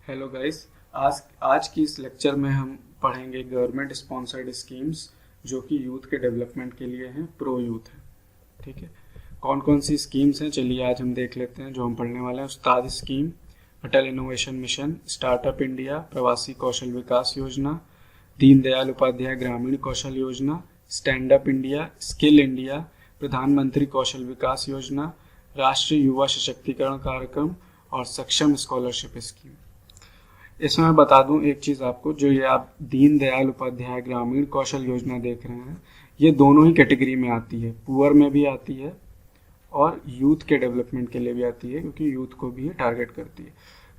Hello guys. आज आज की इस लेक्चर में हम पढ़ेंगे गवर्नमेंट स्पॉन्सर्ड स्कीम्स जो कि यूथ के डेवलपमेंट के लिए हैं, प्रो यूथ है। ठीक है, कौन कौन सी स्कीम्स हैं चलिए आज हम देख लेते हैं। जो हम पढ़ने वाले हैं, उस्ताद स्कीम, अटल इनोवेशन मिशन, स्टार्टअप इंडिया, प्रवासी कौशल विकास योजना, दीनदयाल उपाध्याय ग्रामीण Kaushal Yojana, stand up India, skill India, प्रधानमंत्री कौशल विकास योजना, राष्ट्रीय युवा सशक्तिकरण कार्यक्रम और सक्षम स्कॉलरशिप स्कीम। इसमें मैं बता दूं एक चीज़ आपको, जो ये आप दीनदयाल उपाध्याय ग्रामीण कौशल योजना देख रहे हैं, ये दोनों ही कैटेगरी में आती है। पुअर में भी आती है और यूथ के डेवलपमेंट के लिए भी आती है, क्योंकि यूथ को भी ये टारगेट करती है।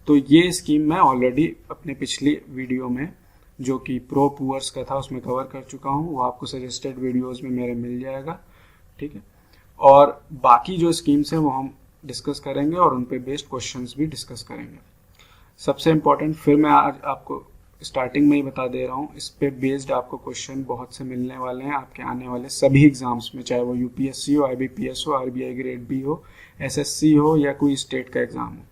तो ये स्कीम मैं ऑलरेडी अपने पिछली वीडियो में, जो कि प्रो पुअर्स का था, उसमें कवर कर चुका हूँ। वो आपको सजेस्टेड वीडियोज़ में मेरे मिल जाएगा। ठीक है, और बाकी जो स्कीम्स हैं वो हम डिस्कस करेंगे और उन पे बेस्ड क्वेश्चंस भी डिस्कस करेंगे। सबसे इम्पोर्टेंट, फिर मैं आज आपको स्टार्टिंग में ही बता दे रहा हूँ, इस पे बेस्ड आपको क्वेश्चन बहुत से मिलने वाले हैं आपके आने वाले सभी एग्जाम्स में, चाहे वो यूपीएससी हो, आईबीपीएस हो, आरबीआई ग्रेड बी हो, एसएससी हो या कोई स्टेट का एग्जाम हो।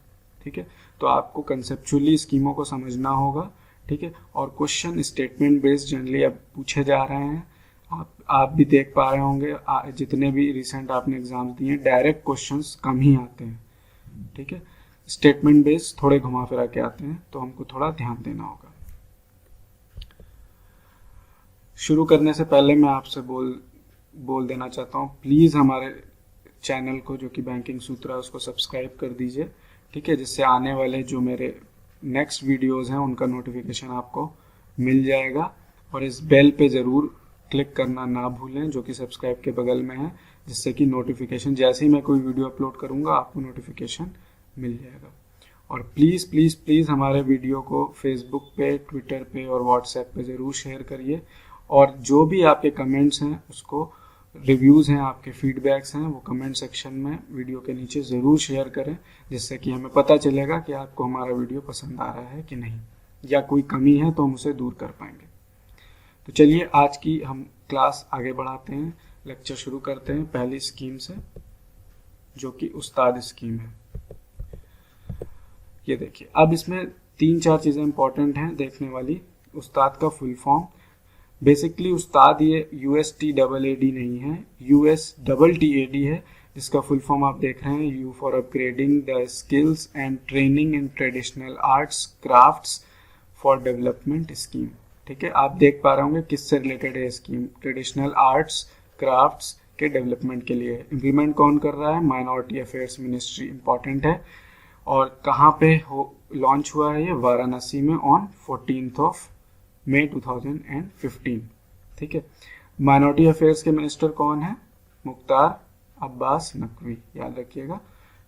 ठीक है, तो आपको कंसेप्चुअली स्कीमों को समझना होगा। ठीक है, और क्वेश्चन स्टेटमेंट बेस्ड जनरली अब पूछे जा रहे हैं। आप भी देख पा रहे होंगे, जितने भी रिसेंट आपने एग्जाम्स दिए हैं, डायरेक्ट क्वेश्चंस कम ही आते हैं। ठीक है, स्टेटमेंट बेस्ड थोड़े घुमा फिरा के आते हैं, तो हमको थोड़ा ध्यान देना होगा। शुरू करने से पहले मैं आपसे बोल देना चाहता हूँ, प्लीज़ हमारे चैनल को, जो कि बैंकिंग सूत्र है, उसको सब्सक्राइब कर दीजिए। ठीक है, जिससे आने वाले जो मेरे नेक्स्ट वीडियोज़ हैं उनका नोटिफिकेशन आपको मिल जाएगा। और इस बेल पे ज़रूर क्लिक करना ना भूलें, जो कि सब्सक्राइब के बगल में है, जिससे कि नोटिफिकेशन जैसे ही मैं कोई वीडियो अपलोड करूँगा आपको नोटिफिकेशन मिल जाएगा। और प्लीज़ प्लीज़ प्लीज़ हमारे वीडियो को फेसबुक पे, ट्विटर पे और व्हाट्सएप पे ज़रूर शेयर करिए। और जो भी आपके कमेंट्स हैं, उसको रिव्यूज़ हैं, आपके फीडबैक्स हैं, वो कमेंट सेक्शन में वीडियो के नीचे ज़रूर शेयर करें, जिससे कि हमें पता चलेगा कि आपको हमारा वीडियो पसंद आ रहा है कि नहीं, या कोई कमी है तो हम उसे दूर कर पाएंगे। तो चलिए आज की हम क्लास आगे बढ़ाते हैं, लेक्चर शुरू करते हैं पहली स्कीम से, जो कि उस्ताद स्कीम है। ये देखिए, अब इसमें 3-4 चीज़ें इंपॉर्टेंट हैं देखने वाली। उस्ताद का फुल फॉर्म, बेसिकली उस्ताद ये USTAAD नहीं है, USTTAD है, जिसका फुल फॉर्म आप देख रहे हैं, you for upgrading the skills and training in traditional arts crafts for development scheme. ठीक है, आप देख पा रहे होंगे किससे रिलेटेड है स्कीम, ट्रेडिशनल आर्ट्स क्राफ्ट्स के डेवलपमेंट के लिए। इम्प्लीमेंट कौन कर रहा है? माइनॉरिटी अफेयर्स मिनिस्ट्री, इंपॉर्टेंट है। और कहाँ पे लॉन्च हुआ है ये? वाराणसी में ऑन 14 मई 2015। ठीक है, माइनॉरिटी अफेयर्स के मिनिस्टर कौन है? मुख्तार अब्बास नकवी, याद रखिएगा।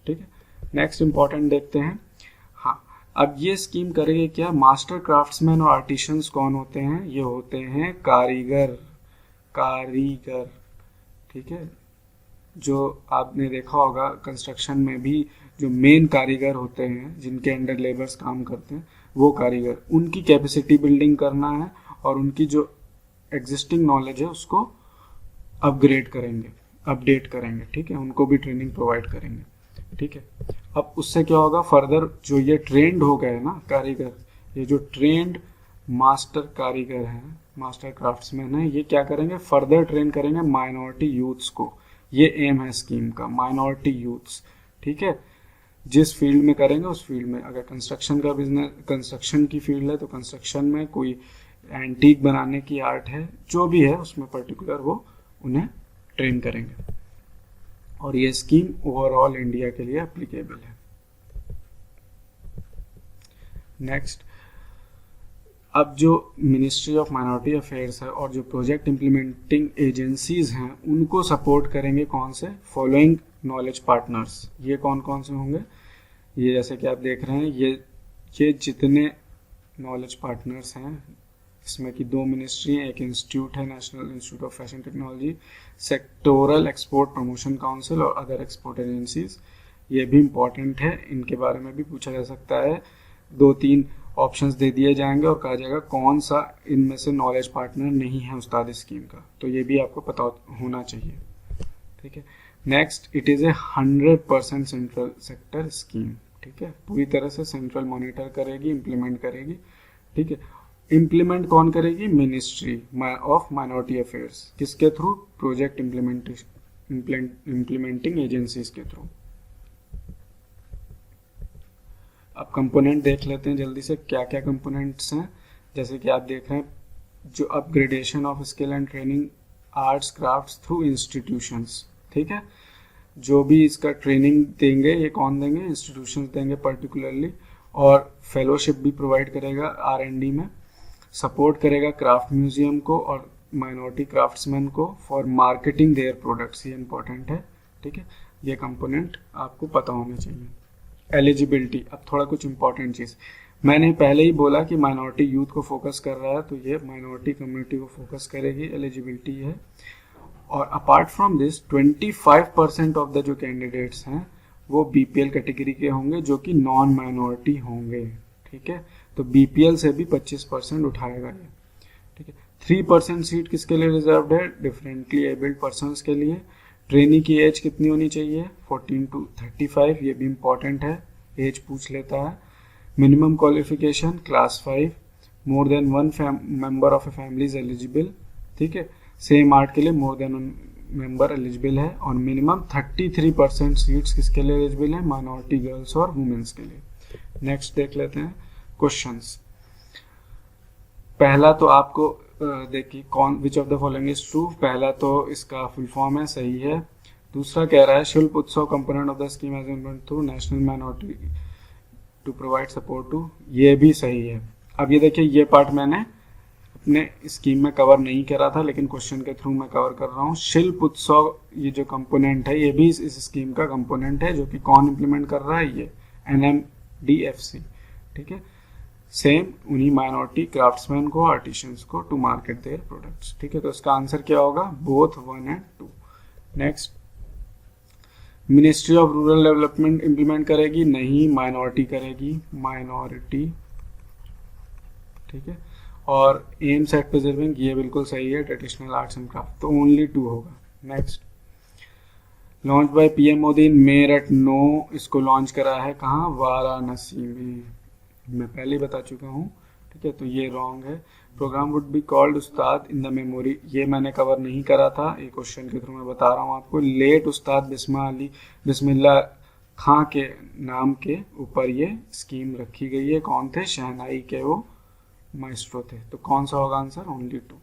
ठीक है, नेक्स्ट इंपॉर्टेंट देखते हैं। हाँ, अब ये स्कीम करेगी क्या? मास्टर क्राफ्ट्समैन और आर्टिशंस कौन होते हैं? ये होते हैं कारीगर। ठीक है, जो आपने देखा होगा कंस्ट्रक्शन में भी जो मेन कारीगर होते हैं, जिनके अंडर लेबर्स काम करते हैं, वो कारीगर, उनकी कैपेसिटी बिल्डिंग करना है और उनकी जो एग्जिस्टिंग नॉलेज है उसको अपग्रेड करेंगे, अपडेट करेंगे। ठीक है, उनको भी ट्रेनिंग प्रोवाइड करेंगे। ठीक है, अब उससे क्या होगा? फर्दर जो ये ट्रेंड हो गए ना कारीगर, ये जो ट्रेंड मास्टर कारीगर हैं, मास्टर क्राफ्ट्समैन हैं, ये क्या करेंगे? फर्दर ट्रेन करेंगे माइनॉरिटी यूथ्स को। ये एम है स्कीम का, माइनॉरिटी यूथ्स। ठीक है, जिस फील्ड में करेंगे उस फील्ड में, अगर कंस्ट्रक्शन का बिजनेस, कंस्ट्रक्शन की फील्ड है तो कंस्ट्रक्शन में, कोई एंटीक बनाने की आर्ट है, जो भी है उसमें पर्टिकुलर वो उन्हें ट्रेन करेंगे। और ये स्कीम ओवरऑल इंडिया के लिए एप्लीकेबल है। नेक्स्ट, अब जो मिनिस्ट्री ऑफ माइनॉरिटी अफेयर्स है और जो प्रोजेक्ट इम्प्लीमेंटिंग एजेंसीज हैं, उनको सपोर्ट करेंगे कौन से? Following knowledge partners. ये कौन कौन से होंगे? ये जैसे कि आप देख रहे हैं, ये जितने नॉलेज पार्टनर्स हैं, इसमें कि 2 मिनिस्ट्री हैं, एक इंस्टीट्यूट है, national institute of fashion technology, sectoral export promotion council और अदर एक्सपोर्ट एजेंसीज। ये भी इम्पॉर्टेंट है, इनके बारे में भी पूछा जा सकता है। 2-3 ऑप्शंस दे दिए जाएंगे और कहा जाएगा कौन सा इनमें से नॉलेज पार्टनर नहीं है उस्ताद स्कीम का, तो ये भी आपको पता होना चाहिए। ठीक है, next, it is a 100% central sector scheme. ठीक है, पूरी तरह से सेंट्रल मॉनिटर करेगी, इम्प्लीमेंट करेगी, ठीक है। इम्प्लीमेंट कौन करेगी? Ministry of minority affairs. किसके थ्रू? प्रोजेक्ट इम्प्लीमेंटिंग एजेंसीज के थ्रू। अब कंपोनेंट देख लेते हैं जल्दी से, क्या क्या कंपोनेंट्स हैं। जैसे कि आप देख रहे हैं, जो upgradation of skill and training arts crafts through institutions, ठीक है। जो भी इसका ट्रेनिंग देंगे, ये कौन देंगे? इंस्टीट्यूशंस देंगे पर्टिकुलरली, और फेलोशिप भी प्रोवाइड करेगा R&D में। सपोर्ट करेगा क्राफ्ट म्यूजियम को और माइनॉरिटी क्राफ्ट्समैन को फॉर मार्केटिंग देयर प्रोडक्ट्स, ये इंपॉर्टेंट है, ठीक है। ये कंपोनेंट आपको पता होना चाहिए। एलिजिबिलिटी, अब थोड़ा कुछ इंपॉर्टेंट चीज़, मैंने पहले ही बोला कि माइनॉरिटी यूथ को फोकस कर रहा है, तो ये माइनॉरिटी कम्युनिटी को फोकस करेगी, एलिजिबिलिटी है। और apart from this 25% of the जो कैंडिडेट्स हैं वो BPL कैटेगरी के होंगे, जो कि नॉन माइनॉरिटी होंगे, ठीक है। तो BPL से भी 25% उठाएगा ये, ठीक है। 3% सीट किसके लिए रिजर्व्ड है? डिफरेंटली एबल्ड पर्सन्स के लिए। ट्रेनी की एज कितनी होनी चाहिए? 14 to 35, ये भी इम्पॉर्टेंट है, एज पूछ लेता है। Minimum qualification class 5, more than 1 member of a family is eligible, ठीक है। सेम आर्ट के लिए मोर देन 1 मेंबर एलिजिबल है। और मिनिमम 33% सीट्स किसके लिए एलिजिबल है? माइनॉरिटी गर्ल्स और वुमेन्स के लिए। नेक्स्ट देख लेते हैं क्वेश्चंस। पहला तो आपको देखिए, कौन विच of the following is true. पहला तो इसका फुल फॉर्म है, सही है। दूसरा कह रहा है Shilp Utsav component of the scheme as implemented through national minority to provide support to, ये भी सही है। अब ये देखिए, ये पार्ट मैंने अपने स्कीम में कवर नहीं करा था, लेकिन क्वेश्चन के थ्रू मैं कवर कर रहा हूँ। शिल्प उत्सव ये जो कंपोनेंट है, ये भी इस स्कीम का कंपोनेंट है, जो कि कौन इम्प्लीमेंट कर रहा है? ये NMDFC, ठीक है। सेम उन्हीं माइनॉरिटी क्राफ्ट्समैन को, आर्टिशियंस को टू मार्केट देयर प्रोडक्ट्स, ठीक है। तो इसका आंसर क्या होगा? Both 1 and 2। Next, ministry of rural development implement करेगी? नहीं, माइनॉरिटी करेगी, माइनॉरिटी, ठीक है। और एम्स एट प्रिजर्विंग, ये बिल्कुल सही है, ट्रेडिशनल आर्ट्स एंड क्राफ्ट, तो ओनली 2 होगा। Next, launch by PM Modi in Meerut, no, इसको लॉन्च करा है कहाँ? वाराणसी में, मैं पहले ही बता चुका हूँ, ठीक है। तो ये रॉन्ग है। Programme would be called Ustad in the memory, ये मैंने कवर नहीं करा था, ये क्वेश्चन के थ्रू मैं बता रहा हूँ आपको। लेट उस्ताद बिस्मिल्लाह खां के नाम के ऊपर ये स्कीम रखी गई है। कौन थे? शहनाई के वो माइस्ट्रो थे। तो कौन सा होगा आंसर? ओनली 2।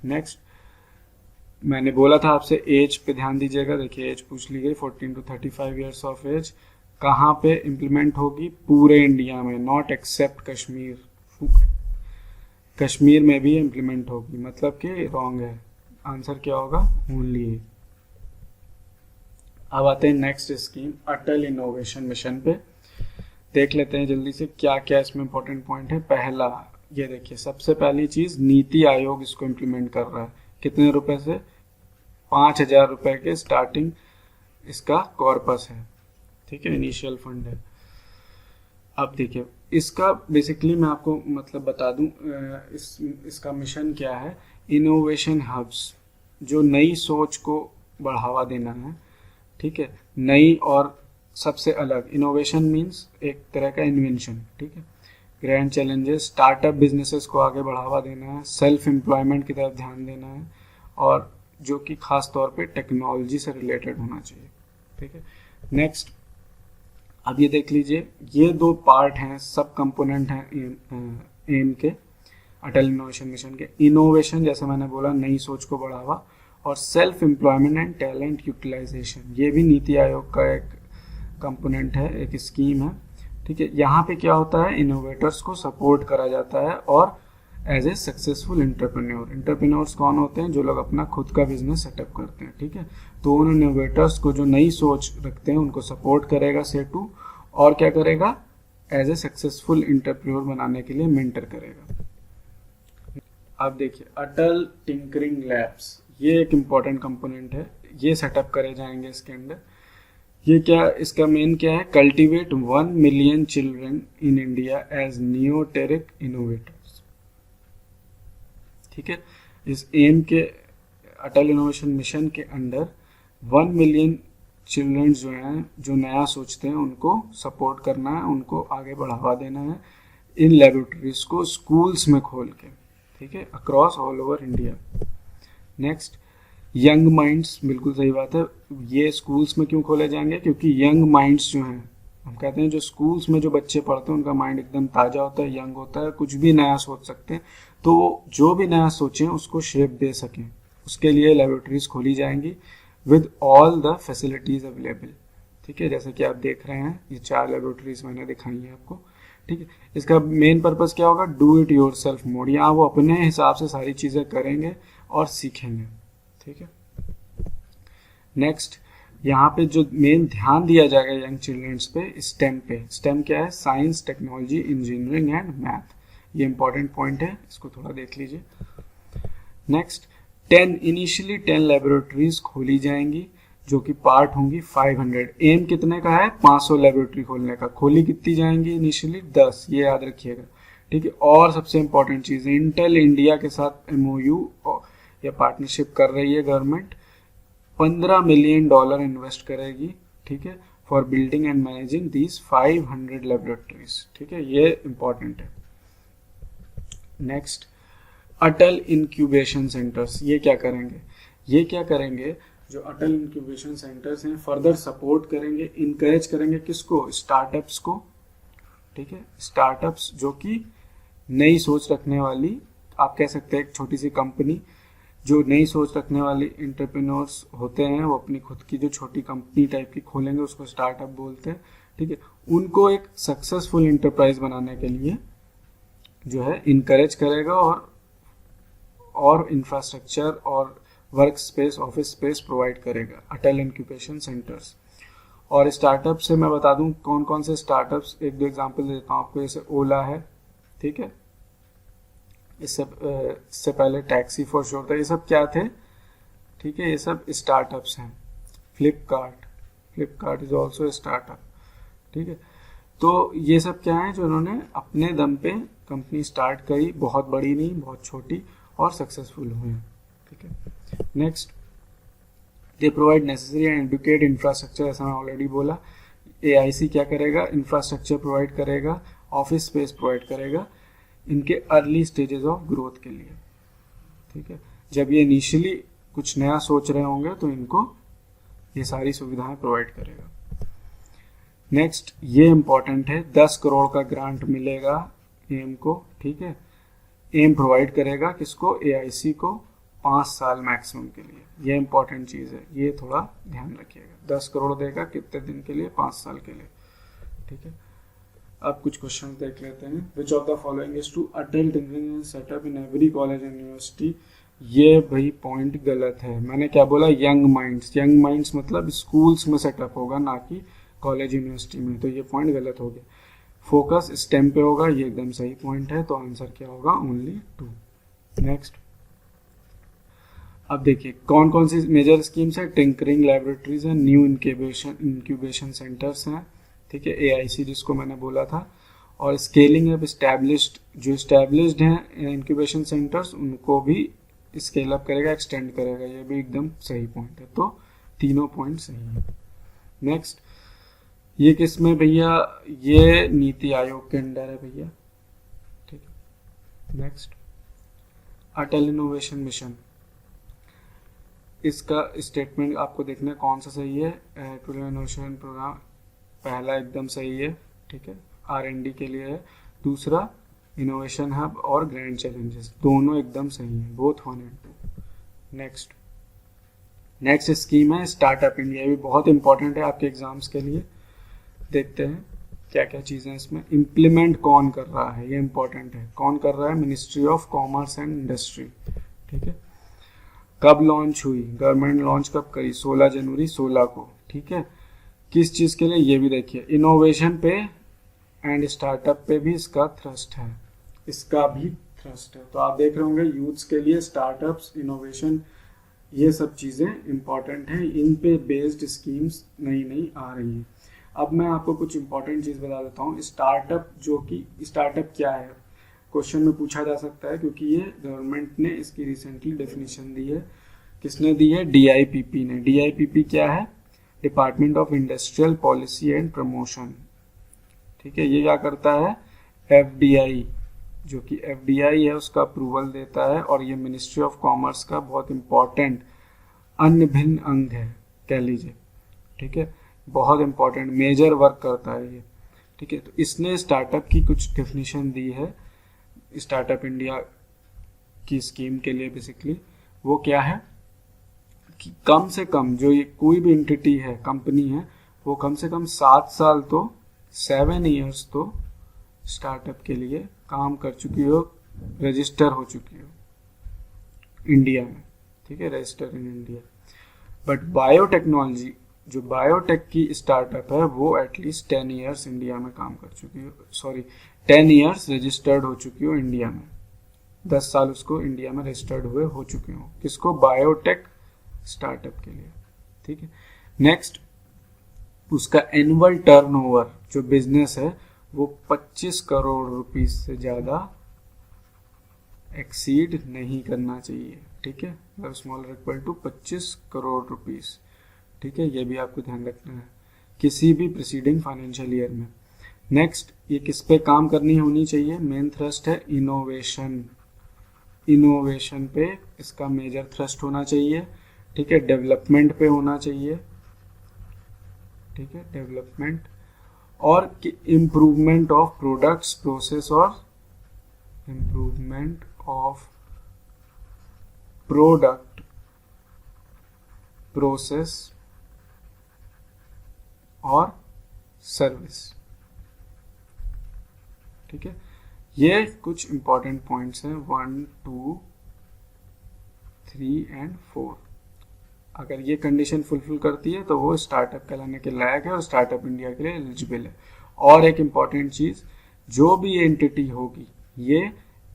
नेक्स्ट, मैंने बोला था आपसे एज पे ध्यान दीजिएगा। देखिए, एज पूछ ली गई, 14 to 35 ईयर्स ऑफ एज। कहाँ पे इम्प्लीमेंट होगी? पूरे इंडिया में, नॉट एक्सेप्ट कश्मीर। कश्मीर में भी इम्प्लीमेंट होगी, मतलब कि रॉन्ग है। आंसर क्या होगा? ओनली। अब आते हैं नेक्स्ट स्कीम, अटल इनोवेशन मिशन पे। देख लेते हैं जल्दी से क्या क्या इसमें इंपॉर्टेंट पॉइंट है। पहला, ये देखिए, सबसे पहली चीज, नीति आयोग इसको इम्प्लीमेंट कर रहा है। कितने रुपए से? 5,000 रुपए के स्टार्टिंग इसका कॉर्पस है, ठीक है, इनिशियल फंड है। अब देखिए, इसका बेसिकली मैं आपको मतलब बता दूं, इसका मिशन क्या है। इनोवेशन हब्स, जो नई सोच को बढ़ावा देना है, ठीक है, नई और सबसे अलग। इनोवेशन मीन्स एक तरह का इन्वेंशन, ठीक है। ग्रैंड चैलेंजेस, स्टार्टअप बिजनेसेस को आगे बढ़ावा देना है, सेल्फ एम्प्लॉयमेंट की तरफ ध्यान देना है, और जो कि खास तौर पे टेक्नोलॉजी से रिलेटेड होना चाहिए, ठीक है। नेक्स्ट, अब ये देख लीजिए, ये 2 पार्ट हैं, सब कंपोनेंट हैं एम के, अटल इनोवेशन मिशन के। इनोवेशन, जैसे मैंने बोला, नई सोच को बढ़ावा, और self employment and talent utilisation, ये भी नीति आयोग का एक कंपोनेंट है, एक स्कीम है, ठीक है। यहाँ पे क्या होता है, इनोवेटर्स को सपोर्ट करा जाता है, और as a successful entrepreneur. Entrepreneurs कौन होते हैं? जो लोग अपना खुद का बिजनेस सेटअप करते हैं, ठीक है। तो उन इनोवेटर्स को जो नई सोच रखते हैं उनको सपोर्ट करेगा सेटू, और क्या करेगा? एज ए सक्सेसफुल एंटरप्रेन्योर बनाने के लिए मेंटर करेगा। अब देखिए, अटल टिंकरिंग लैब्स, ये एक इम्पॉर्टेंट कंपोनेंट है, ये सेटअप करे जाएंगे इसके अंदर। ये क्या, इसका मेन क्या है? Cultivate 1 million children in India as neoteric innovators, ठीक है। इस एम के, अटल इनोवेशन मिशन के अंडर 1 मिलियन चिल्ड्रन जो हैं, जो नया सोचते हैं, उनको सपोर्ट करना है, उनको आगे बढ़ावा देना है इन लेबोरेटरीज को स्कूल्स में खोल के, ठीक है, across all over India. Next, young minds, बिल्कुल सही बात है। ये स्कूल्स में क्यों खोले जाएंगे? क्योंकि यंग माइंड्स जो हैं, हम कहते हैं जो स्कूल्स में जो बच्चे पढ़ते हैं उनका माइंड एकदम ताज़ा होता है, यंग होता है, कुछ भी नया सोच सकते हैं, तो जो भी नया सोचें उसको शेप दे सकें, उसके लिए लेबोरेटरीज खोली जाएंगी with all the facilities available, ठीक है। जैसे कि आप देख रहे हैं, ये 4 लेबोरेटरीज मैंने दिखाई है आपको, ठीक है। इसका मेन पर्पज़ क्या होगा? Do it your self mode. यहाँ वो अपने हिसाब से सारी चीज़ें करेंगे और सीखेंगे, ठीक है। नेक्स्ट, यहाँ पे जो मेन ध्यान दिया जाएगा यंग चिल्ड्रंस पे, स्टेम पे। स्टेम क्या है? Science, technology, engineering and math. ये इंपॉर्टेंट पॉइंट है, इसको थोड़ा देख लीजिए। नेक्स्ट, 10 लेबोरेटरीज खोली जाएंगी जो कि पार्ट होंगी 500। एम कितने का है? 500 लेबोरेटरी खोलने का। खोली कितनी जाएंगी इनिशियली? 10, ये याद रखिएगा, ठीक है। और सबसे इंपॉर्टेंट चीज़, इंटेल इंडिया के साथ MOU या पार्टनरशिप कर रही है गवर्नमेंट, $15 मिलियन इन्वेस्ट करेगी, ठीक है, for building and managing these 500 laboratories, ठीक है, ये इंपॉर्टेंट है। नेक्स्ट, अटल इंक्यूबेशन सेंटर्स। ये क्या करेंगे? ये क्या करेंगे? जो अटल इंक्यूबेशन सेंटर्स हैं, फर्दर सपोर्ट करेंगे, इनकरेज करेंगे किसको? स्टार्टअप्स को, ठीक है। स्टार्टअप्स जो कि नई सोच रखने वाली, आप कह सकते हैं एक छोटी सी कंपनी जो नई सोच रखने वाली एंटरप्रेन्योर्स होते हैं, वो अपनी खुद की जो छोटी कंपनी टाइप की खोलेंगे, उसको स्टार्टअप बोलते हैं, ठीक है। उनको एक सक्सेसफुल इंटरप्राइज बनाने के लिए जो है इनकरेज करेगा और इंफ्रास्ट्रक्चर और work space, office space provide करेगा अटल इंक्यूबेशन सेंटर्स। और स्टार्टअप से मैं बता दूं कौन कौन से स्टार्टअप्स, 1-2 एग्जांपल देता हूँ आपको। जैसे ओला है, ठीक है, इससे पहले टैक्सी फॉर श्योर था। ये सब क्या थे? ठीक है, ये सब स्टार्टअप्स हैं। फ्लिपकार्ट इज ऑल्सो स्टार्टअप, ठीक है। तो ये सब क्या है? जो इन्होंने अपने दम पे कंपनी स्टार्ट करी, बहुत बड़ी नहीं, बहुत छोटी, और सक्सेसफुल हुए, ठीक है। Next, they provide necessary and educate infrastructure. ऐसा मैं ऑलरेडी बोला। AIC क्या करेगा? इंफ्रास्ट्रक्चर प्रोवाइड करेगा, ऑफिस स्पेस प्रोवाइड करेगा इनके अर्ली स्टेजेस ऑफ ग्रोथ के लिए, ठीक है। जब ये इनिशियली कुछ नया सोच रहे होंगे तो इनको ये सारी सुविधाएं प्रोवाइड करेगा। नेक्स्ट, ये इंपॉर्टेंट है, 10 करोड़ का ग्रांट मिलेगा एम को, ठीक है। एम प्रोवाइड करेगा किसको? AIC को, 5 साल मैक्सिमम के लिए। ये इंपॉर्टेंट चीज़ है, ये थोड़ा ध्यान रखिएगा। 10 करोड़ देगा, कितने दिन के लिए? 5 साल के लिए, ठीक है। अब कुछ क्वेश्चन देख लेते हैं। Which of the following is true? Atal tinkering setup in every college and university. ये भाई पॉइंट गलत है। मैंने क्या बोला? Young minds. यंग माइंड्स मतलब स्कूल्स में सेटअप होगा, ना कि कॉलेज यूनिवर्सिटी में। तो ये पॉइंट गलत हो गया। फोकस स्टेम पे होगा, ये एकदम सही पॉइंट है। तो आंसर क्या होगा? ओनली 2। नेक्स्ट, अब देखिए कौन कौन सी मेजर स्कीम्स है। टिंकरिंग लैबोरेटरीज है, न्यू इंक्यूबेशन सेंटर्स हैं, ठीक है, AIC जिसको मैंने बोला था, और स्केलिंग अप एस्टैब्लिश्ड, जो एस्टैब्लिश्ड हैं इंक्यूबेशन सेंटर्स उनको भी स्केल अप करेगा, एक्सटेंड करेगा। ये भी एकदम सही पॉइंट है। तो तीनों पॉइंट सही है। नेक्स्ट, ये किस में भैया? ये नीति आयोग के अंडर है भैया, ठीक है। नेक्स्ट, अटल इनोवेशन मिशन। इसका स्टेटमेंट आपको देखना है कौन सा सही है। अटल इनोवेशन प्रोग्राम पहला एकदम सही है, ठीक है, R&D के लिए है। दूसरा इनोवेशन हब और ग्रैंड चैलेंजेस, दोनों एकदम सही है, बोथ 1 and 2। नेक्स्ट स्कीम है स्टार्टअप इंडिया। भी बहुत इंपॉर्टेंट है आपके एग्जाम्स के लिए। देखते हैं क्या क्या चीज़ें इसमें। इम्प्लीमेंट कौन कर रहा है? ये इंपॉर्टेंट है। कौन कर रहा है? Ministry of commerce and industry, ठीक है। कब लॉन्च हुई? गवर्नमेंट लॉन्च कब करी? 16 जनवरी 16 को, ठीक है। किस चीज़ के लिए? ये भी देखिए, इनोवेशन पे एंड स्टार्टअप पे भी इसका थ्रस्ट है, इसका भी थ्रस्ट है। तो आप देख रहे होंगे यूथ्स के लिए स्टार्टअप्स, इनोवेशन, ये सब चीज़ें इंपॉर्टेंट हैं। इन पे बेस्ड स्कीम्स नई नई आ रही हैं। अब मैं आपको कुछ इंपॉर्टेंट चीज़ बता देता हूँ। स्टार्टअप, जो कि स्टार्टअप क्या है, क्वेश्चन में पूछा जा सकता है, क्योंकि ये गवर्नमेंट ने इसकी रिसेंटली डेफिनेशन दी है। किसने दी है? DIPP ने। DIPP क्या है? Department of industrial policy and promotion, ठीक है। ये क्या करता है, एफडीआई, जो कि एफडीआई है उसका अप्रूवल देता है, और ये मिनिस्ट्री ऑफ कॉमर्स का बहुत इंपॉर्टेंट अन्य भिन्न अंग है कह लीजिए, ठीक है। बहुत इंपॉर्टेंट मेजर वर्क करता है ये, ठीक है। तो इसने स्टार्टअप की कुछ डेफिनेशन दी है स्टार्टअप इंडिया की स्कीम के लिए। बेसिकली वो क्या है कि कम से कम जो ये कोई भी एंटिटी है, कंपनी है, वो कम से कम 7 साल तो 7 ईयर्स तो स्टार्टअप के लिए काम कर चुकी हो, रजिस्टर हो चुकी हो इंडिया में, ठीक है, register in India. But biotechnology, जो बायोटेक की स्टार्टअप है, वो एटलीस्ट 10 ईयर्स इंडिया में काम कर चुकी हो, 10 ईयर्स रजिस्टर्ड हो चुकी हो इंडिया में, 10 साल उसको इंडिया में रजिस्टर्ड हुए हो चुके हो, किसको, बायोटेक स्टार्टअप के लिए, ठीक है। नेक्स्ट, उसका एनुअल टर्नओवर जो बिजनेस है वो 25 करोड़ रुपीस से ज्यादा एक्सीड नहीं करना चाहिए, ठीक है। मतलब smaller equal to 25 crore rupees, ठीक है। ये भी आपको ध्यान रखना है किसी भी प्रीसीडिंग फाइनेंशियल ईयर में। नेक्स्ट, ये किस पे काम करनी होनी चाहिए, मेन थ्रस्ट है इनोवेशन, इनोवेशन पे इसका मेजर थ्रस्ट होना चाहिए, ठीक है। डेवलपमेंट पे होना चाहिए, ठीक है, डेवलपमेंट, और इम्प्रूवमेंट ऑफ प्रोडक्ट्स, प्रोसेस, और इम्प्रूवमेंट ऑफ प्रोडक्ट, प्रोसेस और सर्विस, ठीक है। ये कुछ इंपॉर्टेंट पॉइंट्स हैं 1, 2, 3 एंड 4। अगर ये कंडीशन फुलफिल करती है तो वो स्टार्टअप कहलाने के लायक है और स्टार्टअप इंडिया के लिए एलिजिबल है। और एक इम्पॉर्टेंट चीज, जो भी एंटिटी होगी ये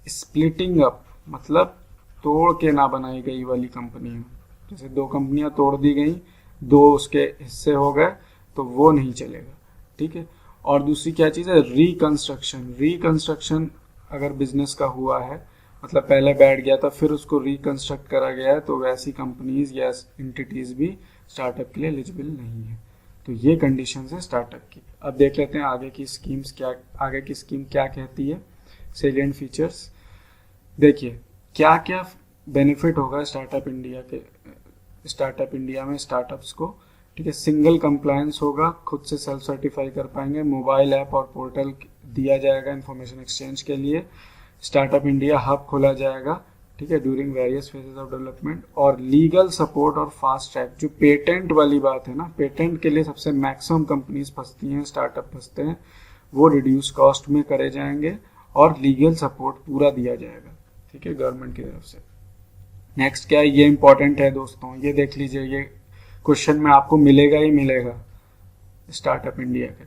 स्प्लिटिंग अप, मतलब तोड़ के ना बनाई गई वाली कंपनी है। जैसे 2 कंपनियां तोड़ दी गई, 2 उसके हिस्से हो गए, तो वो नहीं चलेगा, ठीक है। और दूसरी क्या चीज है, रिकंस्ट्रक्शन। रिकंस्ट्रक्शन अगर बिजनेस का हुआ है, मतलब पहले बैठ गया था फिर उसको रिकंस्ट्रक्ट करा गया है, तो वैसी कंपनीज या एंटिटीज भी स्टार्टअप के लिए एलिजिबल नहीं है। तो ये कंडीशंस है स्टार्टअप की। अब देख लेते हैं आगे की स्कीम्स क्या, आगे की स्कीम क्या कहती है, सेलिएंट फीचर्स। देखिए क्या क्या बेनिफिट होगा स्टार्टअप इंडिया में स्टार्टअप्स को, ठीक है। सिंगल कंप्लायंस होगा, खुद से सेल्फ सर्टिफाई कर पाएंगे, मोबाइल ऐप और पोर्टल दिया जाएगा इंफॉर्मेशन एक्सचेंज के लिए, स्टार्टअप इंडिया हब खोला जाएगा, ठीक है, during various phases of development, और लीगल सपोर्ट और फास्ट ट्रैक। जो पेटेंट वाली बात है ना, पेटेंट के लिए सबसे मैक्सिमम कंपनीज फंसती हैं, स्टार्टअप फंसते हैं, वो रिड्यूस कॉस्ट में करे जाएंगे और लीगल सपोर्ट पूरा दिया जाएगा, ठीक है, गवर्नमेंट की तरफ से। नेक्स्ट क्या है, ये इंपॉर्टेंट है दोस्तों, ये देख लीजिए, ये क्वेश्चन में आपको मिलेगा ही मिलेगा। स्टार्टअप इंडिया के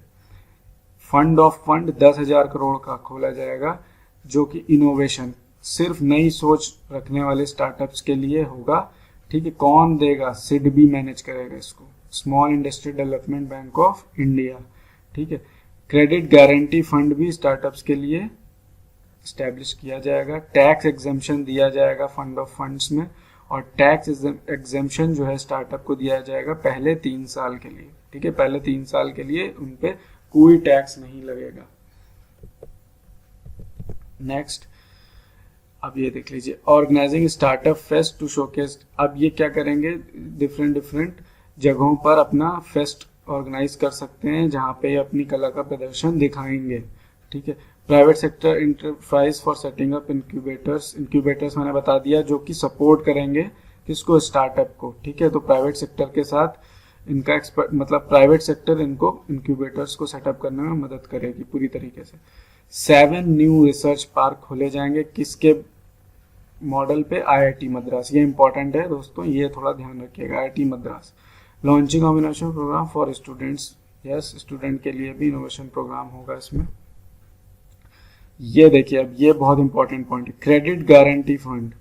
फंड ऑफ फंड 10,000 करोड़ का खोला जाएगा, जो कि इनोवेशन, सिर्फ नई सोच रखने वाले स्टार्टअप्स के लिए होगा, ठीक है। कौन देगा, सिडबी मैनेज करेगा इसको, small industry development bank of India, ठीक है। क्रेडिट गारंटी फंड भी स्टार्टअप्स के लिए स्टैब्लिश किया जाएगा। टैक्स एग्जेम्पशन दिया जाएगा फंड ऑफ फंड्स में, और टैक्स एग्जेम्पशन जो है स्टार्टअप को दिया जाएगा पहले 3 साल के लिए, ठीक है। पहले 3 साल के लिए उन पे कोई टैक्स नहीं लगेगा। नेक्स्ट, अब ये देख लीजिए, organising startup fest to showcase. अब ये क्या करेंगे, डिफरेंट जगहों पर अपना फेस्ट ऑर्गेनाइज कर सकते हैं, जहाँ पे अपनी कला का प्रदर्शन दिखाएंगे, ठीक है। Private sector enterprise for setting up incubators मैंने बता दिया, जो कि सपोर्ट करेंगे किसको, स्टार्टअप को, ठीक है। तो प्राइवेट सेक्टर के साथ इनका एक्सपर्ट, मतलब प्राइवेट सेक्टर इनको इंक्यूबेटर्स को सेटअप करने में मदद करेगी पूरी तरीके से। 7 न्यू रिसर्च पार्क खोले जाएंगे, किसके मॉडल पे, आईआईटी मद्रास। ये इंपॉर्टेंट है दोस्तों, ये थोड़ा ध्यान रखिएगा, IIT Madras. Launching of innovation programme for students, yes, student के लिए भी इनोवेशन प्रोग्राम होगा इसमें। ये देखिए, अब ये बहुत इंपॉर्टेंट पॉइंट है, क्रेडिट गारंटी फंड,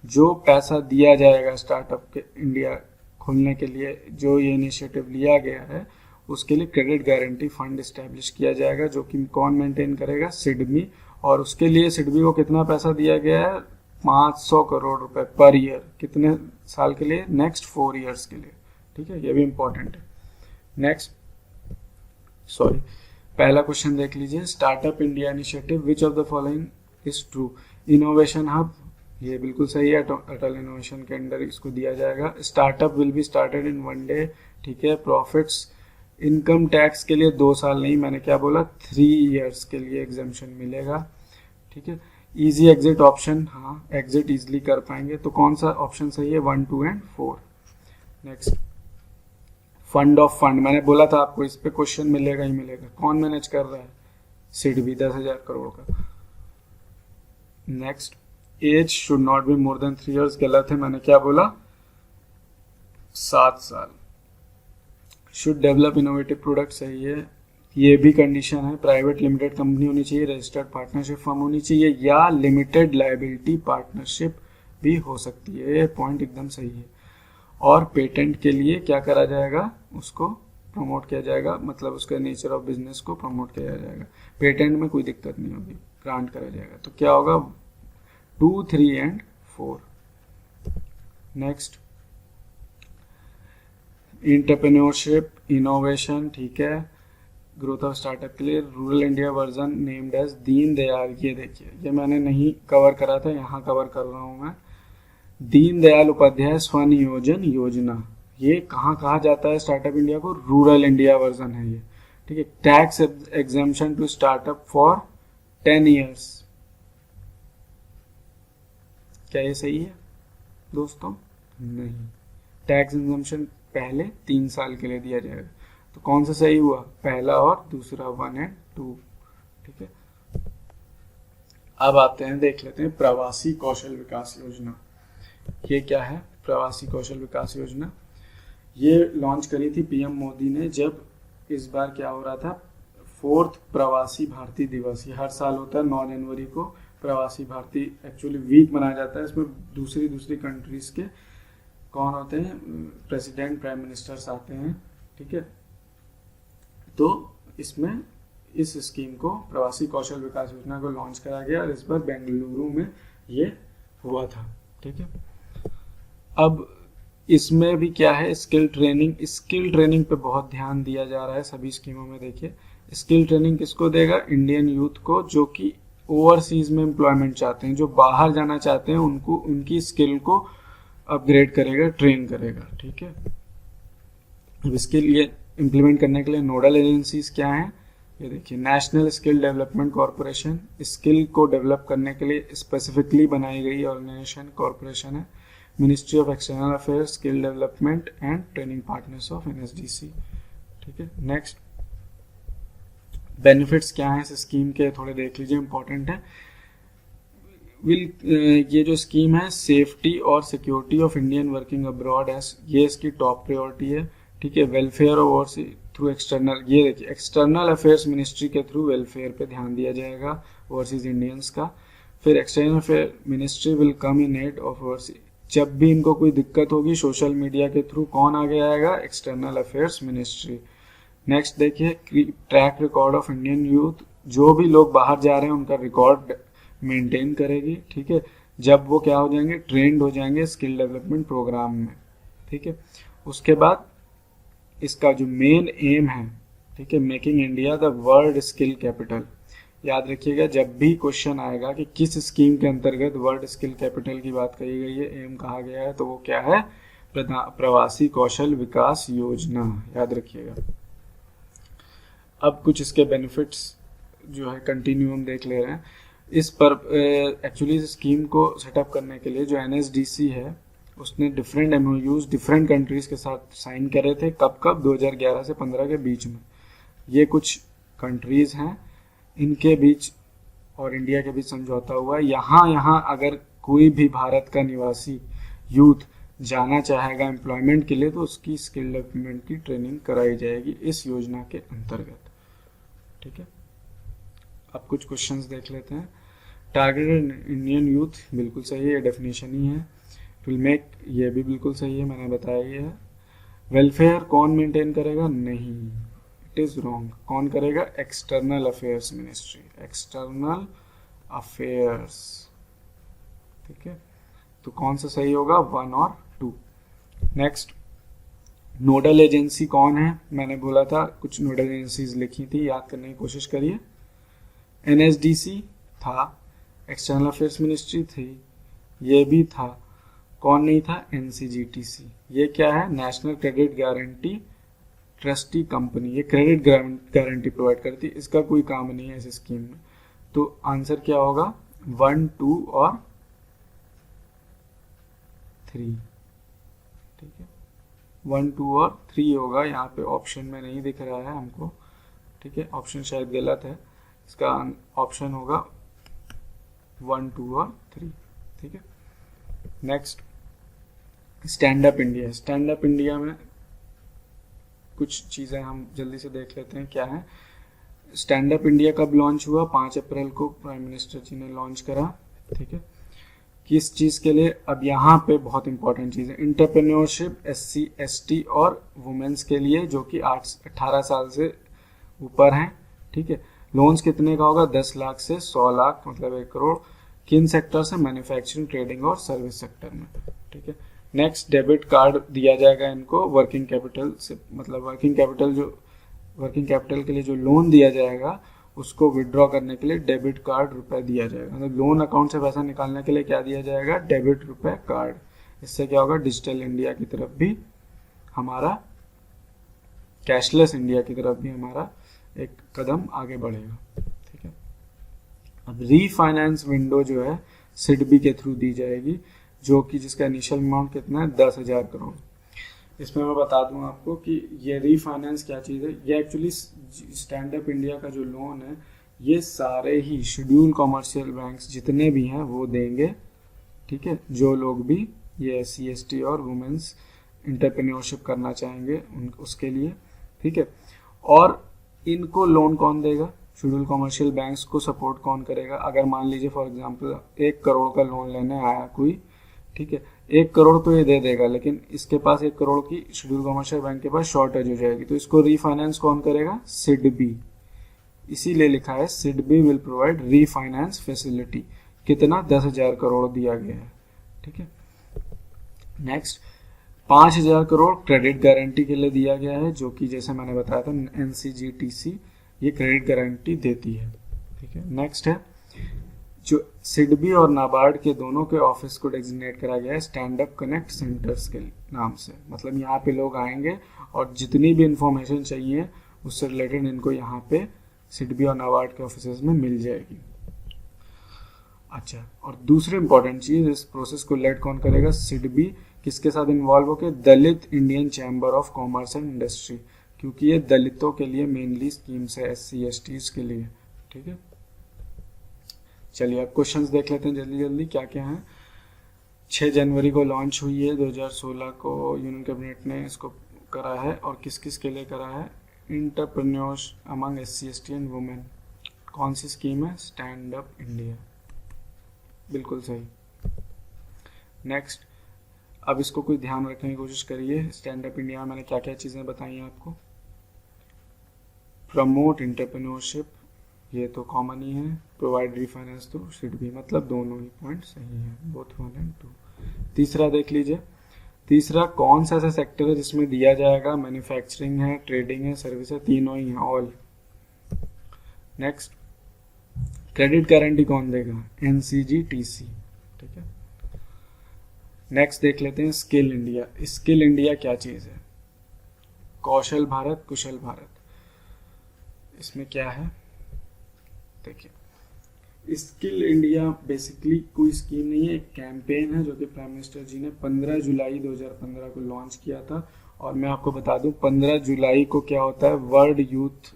जो पैसा दिया जाएगा स्टार्टअप के इंडिया खोलने के लिए, जो ये इनिशिएटिव लिया गया है, उसके लिए क्रेडिट गारंटी फंड एस्टेब्लिश किया जाएगा, जो कि कौन मेंटेन करेगा, सिडबी। और उसके लिए सिडबी को कितना पैसा दिया गया है, 500 करोड़ रुपए पर ईयर, कितने साल के लिए, नेक्स्ट 4 ईयर्स के लिए, ठीक है। ये भी इंपॉर्टेंट है। नेक्स्ट, सॉरी, पहला क्वेश्चन देख लीजिए, startup India initiative which of the following is true. Innovation hub, ये बिल्कुल सही है, अटल इनोवेशन के अंडर इसको दिया जाएगा। Startup will be started in 1 day, ठीक है। प्रॉफिट्स, इनकम टैक्स के लिए 2 साल नहीं, मैंने क्या बोला, 3 इयर्स के लिए एग्जाम्शन मिलेगा, ठीक है। इजी एग्जिट ऑप्शन, हाँ एग्जिट इजिली कर पाएंगे, तो कौन सा ऑप्शन सही है, 1, 2 and 4। Next, fund of fund, मैंने बोला था आपको इस पे क्वेश्चन मिलेगा ही मिलेगा। कौन मैनेज कर रहा है, सिडबी 10,000 करोड़ का। Next, age should not be more than 3 years, गलत है, मैंने क्या बोला, 7 साल। शुड डेवलप इनोवेटिव प्रोडक्ट, सही है, ये भी कंडीशन है। प्राइवेट लिमिटेड कंपनी होनी चाहिए, रजिस्टर्ड पार्टनरशिप फर्म होनी चाहिए, या लिमिटेड लायबिलिटी पार्टनरशिप भी हो सकती है, ये पॉइंट एकदम सही है। और पेटेंट के लिए क्या करा जाएगा, उसको प्रमोट किया जाएगा, मतलब उसका नेचर ऑफ बिजनेस को प्रमोट किया जाएगा। पेटेंट में कोई दिक्कत नहीं होगी, ग्रांट करा जाएगा। तो क्या होगा, 2, 3 एंड 4। नेक्स्ट, एंटरप्रेन्योरशिप, इनोवेशन, ठीक है। ग्रोथ ऑफ स्टार्टअप के लिए rural India version named as Deendayal, ये देखिए, ये मैंने नहीं कवर करा था, यहाँ कवर कर रहा हूँ मैं। दीनदयाल उपाध्याय स्वनियोजन योजना, ये कहाँ कहा जाता है स्टार्टअप इंडिया को, रूरल इंडिया वर्जन है ये, ठीक है। Tax exemption to startup for 10 years, क्या ये सही है दोस्तों, नहीं, टैक्स एग्जेम्पशन पहले 3 साल के लिए दिया जाएगा। तो कौन सा सही हुआ, पहला और दूसरा, 1 एंड 2, ठीक है। अब आते हैं, देख लेते हैं प्रवासी कौशल विकास योजना। ये क्या है, प्रवासी कौशल विकास योजना, ये लॉन्च करी थी पीएम मोदी ने, जब इस बार क्या हो रहा था, 4th प्रवासी भारतीय दिवस, ये हर साल होता है 9 जनवरी को, प्रवासी भारतीय एक्चुअली वीक मनाया जाता है। इसमें दूसरी कंट्रीज के कौन होते हैं, प्रेसिडेंट, प्राइम मिनिस्टर्स आते हैं, ठीक है। तो इसमें इस स्कीम को, प्रवासी कौशल विकास योजना को लॉन्च करा गया, और इस बार बेंगलुरु में ये हुआ था, ठीक है। अब इसमें भी क्या है, स्किल ट्रेनिंग पे बहुत ध्यान दिया जा रहा है सभी स्कीमों में। देखिए, स्किल ट्रेनिंग किसको देगा, इंडियन यूथ को, जो कि ओवरसीज में एम्प्लॉयमेंट चाहते हैं, जो बाहर जाना चाहते हैं, उनको उनकी स्किल को अपग्रेड करेगा, ट्रेन करेगा, ठीक है। अब इसके लिए इम्प्लीमेंट करने के लिए नोडल एजेंसीज क्या हैं, ये देखिए, national skill development corporation, skill को डेवलप करने के लिए स्पेसिफिकली बनाई गई ऑर्गेनाइजेशन, कॉरपोरेशन है। Ministry of external affairs, skill development and training partners of NSDC, ठीक है। नेक्स्ट, बेनिफिट्स क्या हैं इस स्कीम के, थोड़े देख लीजिए, इंपॉर्टेंट है। ये जो स्कीम है, सेफ्टी और security of Indian working abroad, ये इसकी टॉप प्रायोरिटी है, ठीक है। वेलफेयर ओवरसीज थ्रू एक्सटर्नल, ये देखिए, एक्सटर्नल अफेयर्स मिनिस्ट्री के थ्रू वेलफेयर पे ध्यान दिया जाएगा ओवरसीज इंडियंस का। फिर external affair ministry will come in aid of overseas, जब भी इनको कोई दिक्कत होगी सोशल मीडिया के थ्रू कौन आगे आएगा, एक्सटर्नल अफेयर्स मिनिस्ट्री। नेक्स्ट देखिए, track record of Indian youth, जो भी लोग बाहर जा रहे हैं उनका रिकॉर्ड मेंटेन करेगी, ठीक है, जब वो क्या हो जाएंगे, ट्रेंड हो जाएंगे स्किल डेवलपमेंट प्रोग्राम में, ठीक है। उसके बाद इसका जो मेन एम है, ठीक है, making India the world skill capital. याद रखिएगा, जब भी क्वेश्चन आएगा कि किस स्कीम के अंतर्गत वर्ल्ड स्किल कैपिटल की बात कही गई है, एम कहा गया है, तो वो क्या है, प्रवासी कौशल विकास योजना, याद रखिएगा। अब कुछ इसके बेनिफिट्स जो है कंटिन्यू हम देख ले रहे हैं। इस पर एक्चुअली इस स्कीम को सेटअप करने के लिए जो NSDC है, उसने डिफरेंट MOUs डिफरेंट कंट्रीज के साथ साइन करे थे, कब 2011 से 15 के बीच में। ये कुछ कंट्रीज हैं, इनके बीच और इंडिया के बीच समझौता हुआ है। यहाँ अगर कोई भी भारत का निवासी यूथ जाना चाहेगा एम्प्लॉयमेंट के लिए, तो उसकी स्किल डेवलपमेंट की ट्रेनिंग कराई जाएगी इस योजना के अंतर्गत, ठीक है। अब कुछ क्वेश्चंस देख लेते हैं। टारगेटेड इंडियन यूथ, बिल्कुल सही है, डेफिनेशन ही है। विल मेक, ये भी बिल्कुल सही है, मैंने बताया ही है। वेलफेयर कौन मेंटेन करेगा, नहीं, इट इज रॉन्ग। कौन करेगा, external affairs ministry, external affairs, ठीक है। तो कौन सा सही होगा, 1 और 2। नेक्स्ट, नोडल एजेंसी कौन है, मैंने बोला था कुछ नोडल एजेंसीज लिखी थी, याद करने की कोशिश करिए। NSDC था, एक्सटर्नल अफेयर्स मिनिस्ट्री थी, ये भी था, कौन नहीं था, NCGTC। ये क्या है, national credit guarantee trustee company, ये क्रेडिट गारंटी प्रोवाइड करती है, इसका कोई काम नहीं है इस स्कीम में। तो आंसर क्या होगा, 1, 2 और 3, ठीक है, 1, 2 और 3 होगा, यहाँ पे ऑप्शन में नहीं दिख रहा है हमको, ठीक है, ऑप्शन शायद गलत है, इसका ऑप्शन होगा 1, 2 और 3, ठीक है। Next stand up India. Stand up India में कुछ चीज़ें हम जल्दी से देख लेते हैं क्या है। स्टैंड अप इंडिया कब लॉन्च हुआ, 5 अप्रैल को प्राइम मिनिस्टर जी ने लॉन्च करा, ठीक है। किस चीज़ के लिए, अब यहाँ पे बहुत इंपॉर्टेंट चीज़ है, इंटरप्रेन्योरशिप SC ST और वुमेन्स के लिए जो कि 18 साल से ऊपर हैं, ठीक है। लोन्स कितने का होगा, 10 लाख से 100 लाख, मतलब 1 करोड़। किन सेक्टर से, मैन्युफैक्चरिंग, ट्रेडिंग और सर्विस सेक्टर में, ठीक है। नेक्स्ट डेबिट कार्ड दिया जाएगा इनको वर्किंग कैपिटल से, मतलब वर्किंग कैपिटल के लिए जो लोन दिया जाएगा उसको विड्रॉ करने के लिए डेबिट कार्ड रुपए दिया जाएगा, मतलब लोन अकाउंट से पैसा निकालने के लिए क्या दिया जाएगा, डेबिट रुपए कार्ड। इससे क्या होगा, डिजिटल इंडिया की तरफ भी हमारा, कैशलेस इंडिया की तरफ भी हमारा एक कदम आगे बढ़ेगा, ठीक है। अब रीफाइनेंस विंडो जो है सिडबी के थ्रू दी जाएगी, जो कि जिसका इनिशियल अमाउंट कितना है, 10,000 करोड़। इसमें मैं बता दूं आपको कि ये रीफाइनेंस क्या चीज़ है, ये एक्चुअली स्टैंड अप इंडिया का जो लोन है ये सारे ही शेड्यूल कॉमर्शियल बैंक्स जितने भी हैं वो देंगे, ठीक है। जो लोग भी ये SC ST और वुमेन्स इंटरप्रेन्योरशिप करना चाहेंगे उसके लिए, ठीक है। और इनको लोन कौन देगा, शेड्यूल कॉमर्शियल बैंक्स को सपोर्ट कौन करेगा। अगर मान लीजिए फॉर एग्जांपल 1 करोड़ का लोन लेने आया कोई, ठीक है, 1 करोड़ तो ये दे देगा, लेकिन इसके पास 1 करोड़ की शेड्यूल कॉमर्शियल बैंक के पास शॉर्टेज हो जाएगी, तो इसको रीफाइनेंस कौन करेगा, सिडबी। इसीलिए लिखा है SIDBI will provide refinance facility. कितना, 10,000 करोड़ दिया गया है, ठीक है। नेक्स्ट 5,000 करोड़ क्रेडिट गारंटी के लिए दिया गया है, जो कि जैसे मैंने बताया था NCGTC ये क्रेडिट गारंटी देती है, ठीक है। नेक्स्ट है जो सिडबी और नाबार्ड के दोनों के ऑफिस को डेजिग्नेट करा गया है स्टैंड अप कनेक्ट सेंटर्स के नाम से, मतलब यहाँ पे लोग आएंगे और जितनी भी इंफॉर्मेशन चाहिए उससे रिलेटेड इनको यहाँ पे सिडबी और नाबार्ड के ऑफिस में मिल जाएगी। अच्छा, और दूसरी इंपॉर्टेंट चीज, इस प्रोसेस को लेड कौन करेगा, सिडबी। किसके साथ इन्वॉल्व होकर, Dalit Indian chamber of commerce and industry, क्योंकि ये दलितों के लिए मेनली स्कीम्स है, SC STs के लिए, ठीक है। चलिए अब क्वेश्चंस देख लेते हैं जल्दी जल्दी क्या क्या है। 6 जनवरी को लॉन्च हुई है, 2016 को यूनियन कैबिनेट ने इसको करा है, और किस किस के लिए करा है, entrepreneurs among SC ST and women. कौन सी स्कीम है, स्टैंड अप इंडिया, बिल्कुल सही। नेक्स्ट, अब इसको कोई ध्यान रखने की कोशिश करिए, स्टैंड अप इंडिया में मैंने क्या क्या चीज़ें बताई हैं आपको। प्रमोट इंटरप्रेन्योरशिप, ये तो कॉमन ही है, प्रोवाइड रीफाइनेंस तो शुड भी, मतलब दोनों ही पॉइंट सही है, बोथ 1 एंड 2। तीसरा देख लीजिए, तीसरा कौन सा ऐसा सेक्टर है जिसमें दिया जाएगा, मैन्युफैक्चरिंग है, ट्रेडिंग है, सर्विस है, तीनों ही हैं, ऑल। नेक्स्ट, क्रेडिट गारंटी कौन देगा, NCGTC, ठीक है। नेक्स्ट देख लेते हैं स्किल इंडिया। स्किल इंडिया क्या चीज़ है, कौशल भारत, कुशल भारत। इसमें क्या है देखिए, स्किल इंडिया बेसिकली कोई स्कीम नहीं है, एक कैंपेन है जो कि प्राइम मिनिस्टर जी ने 15 जुलाई 2015 को लॉन्च किया था। और मैं आपको बता दूं 15 जुलाई को क्या होता है, वर्ल्ड यूथ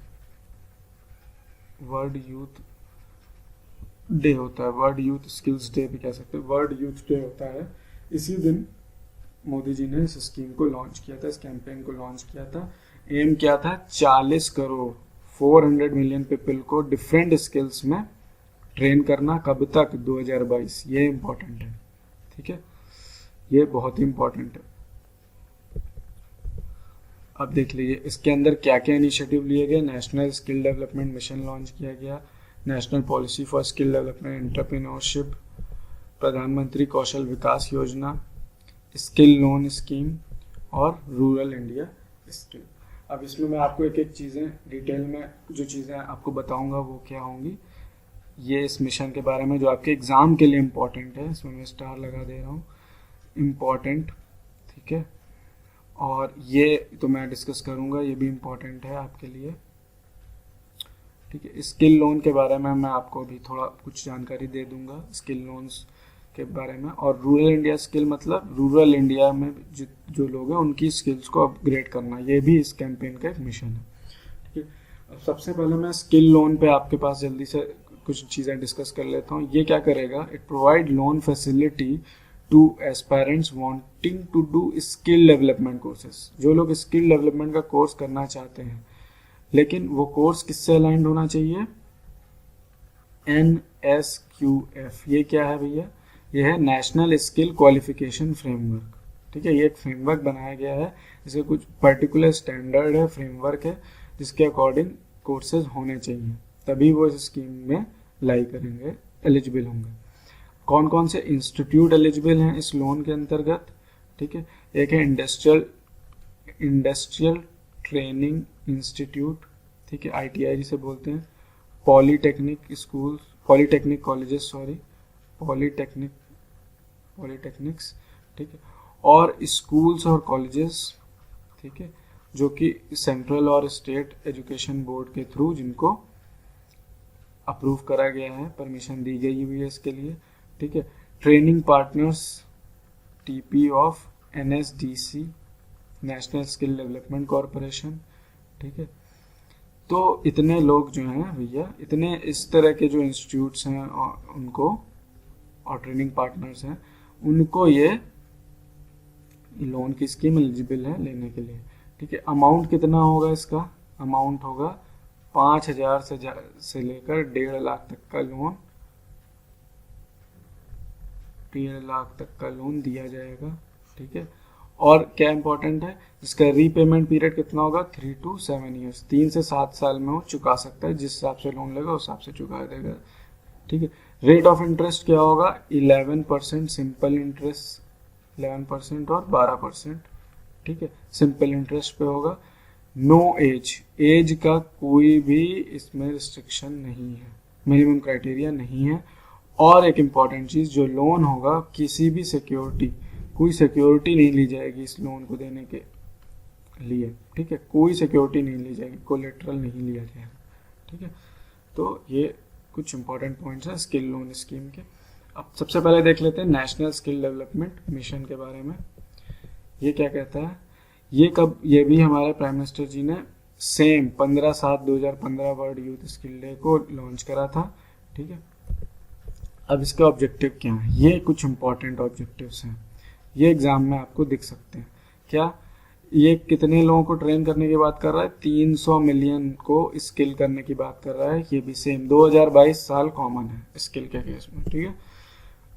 डे होता है, वर्ल्ड यूथ स्किल्स डे भी कह सकते हैं, वर्ल्ड यूथ डे होता है। इसी दिन मोदी जी ने इस स्कीम को लॉन्च किया था, इस कैंपेन को लॉन्च किया था। एम क्या था, 40 करोड़ 400 मिलियन पीपल को डिफरेंट स्किल्स में ट्रेन करना। कब तक, 2022। ये इंपॉर्टेंट है, ठीक है, ये बहुत ही इंपॉर्टेंट है। अब देख लीजिए इसके अंदर क्या क्या इनिशिएटिव लिए गए। National skill development mission launch किया गया, national policy for skill development entrepreneurship, प्रधानमंत्री कौशल विकास योजना, स्किल लोन स्कीम, और रूरल इंडिया स्किल। अब इसमें मैं आपको एक एक चीज़ें डिटेल में जो चीज़ें आपको बताऊंगा वो क्या होंगी, ये इस मिशन के बारे में जो आपके एग्ज़ाम के लिए इम्पोर्टेंट है, इसमें मैं स्टार लगा दे रहा हूँ, इम्पॉर्टेंट, ठीक है। और ये तो मैं डिस्कस करूँगा, ये भी इम्पोर्टेंट है आपके लिए, ठीक है। स्किल लोन के बारे में मैं आपको अभी थोड़ा कुछ जानकारी दे दूंगा स्किल लोन्स के बारे में। और रूरल इंडिया स्किल मतलब रूरल इंडिया में जो लोग हैं उनकी स्किल्स को अपग्रेड करना, ये भी इस कैंपेन का एक मिशन है, ठीक है। अब सबसे पहले मैं स्किल लोन पे आपके पास जल्दी से कुछ चीज़ें डिस्कस कर लेता हूँ। ये क्या करेगा, it provide loan facility to aspirants wanting to do skill development courses. जो लोग स्किल डेवलपमेंट का कोर्स करना चाहते हैं, लेकिन वो कोर्स किससे अलाइंड होना चाहिए, NSQF। ये क्या है भैया, ये है नेशनल स्किल क्वालिफिकेशन फ्रेमवर्क, ठीक है। ये एक फ्रेमवर्क बनाया गया है, इसके कुछ पर्टिकुलर स्टैंडर्ड है, फ्रेमवर्क है, जिसके अकॉर्डिंग कोर्सेज होने चाहिए, तभी वो इस स्कीम में लाई करेंगे, एलिजिबल होंगे। कौन कौन से इंस्टीट्यूट एलिजिबल हैं इस लोन के अंतर्गत, ठीक है। एक है इंडस्ट्रियल ट्रेनिंग इंस्टीट्यूट, ठीक है, ITI जिसे बोलते हैं, पॉलीटेक्निक स्कूल, पॉलीटेक्निक कॉलेजेस, पॉलीटेक्निक्स, ठीक है, और स्कूल्स और कॉलेजेस, ठीक है, जो कि सेंट्रल और स्टेट एजुकेशन बोर्ड के थ्रू जिनको अप्रूव करा गया है, परमिशन दी गई हुई है इसके लिए, ठीक है। Training partners TP of NSDC, national skill development corporation, ठीक है। तो इतने लोग जो हैं भैया, इतने इस तरह के जो इंस्टीट्यूट्स हैं उनको, और ट्रेनिंग पार्टनर्स हैं उनको, ये लोन की स्कीम एलिजिबल है लेने के लिए, ठीक है। अमाउंट कितना होगा इसका, अमाउंट होगा 5,000 से लेकर 1.5 लाख तक का लोन, 1.5 लाख तक का लोन दिया जाएगा, ठीक है। और क्या इंपॉर्टेंट है, इसका रीपेमेंट पीरियड कितना होगा, 3 to 7 ईयर्स, 3 से 7 साल में वो चुका सकता है, जिस हिसाब से लोन लेगा उस हिसाब से चुका देगा, ठीक है। रेट ऑफ इंटरेस्ट क्या होगा, 11% सिंपल इंटरेस्ट, 11% और 12%, ठीक है, सिंपल इंटरेस्ट पे होगा। नो एज का कोई भी इसमें रिस्ट्रिक्शन नहीं है, मिनिमम क्राइटेरिया नहीं है। और एक इम्पॉर्टेंट चीज़, जो लोन होगा किसी भी कोई सिक्योरिटी नहीं ली जाएगी इस लोन को देने के लिए, ठीक है, कोई सिक्योरिटी नहीं ली जाएगी, कोलेटरल नहीं लिया जाएगा, ठीक है। तो ये कुछ इंपॉर्टेंट पॉइंट्स हैं स्किल लोन स्कीम के। अब सबसे पहले देख लेते हैं नेशनल स्किल डेवलपमेंट मिशन के बारे में। ये क्या कहता है, ये भी हमारे प्राइम मिनिस्टर जी ने same 15/7/2015 world youth skill day को लॉन्च करा था, ठीक है। अब इसके ऑब्जेक्टिव क्या हैं, ये कुछ इंपॉर्टेंट ऑब्जेक्टिव्स हैं, ये एग्जाम में आपको दिख सकते हैं। क्या ये कितने लोगों को ट्रेन करने की बात कर रहा है, 300 मिलियन को स्किल करने की बात कर रहा है। ये भी सेम 2022 साल कॉमन है स्किल के केस में, ठीक है।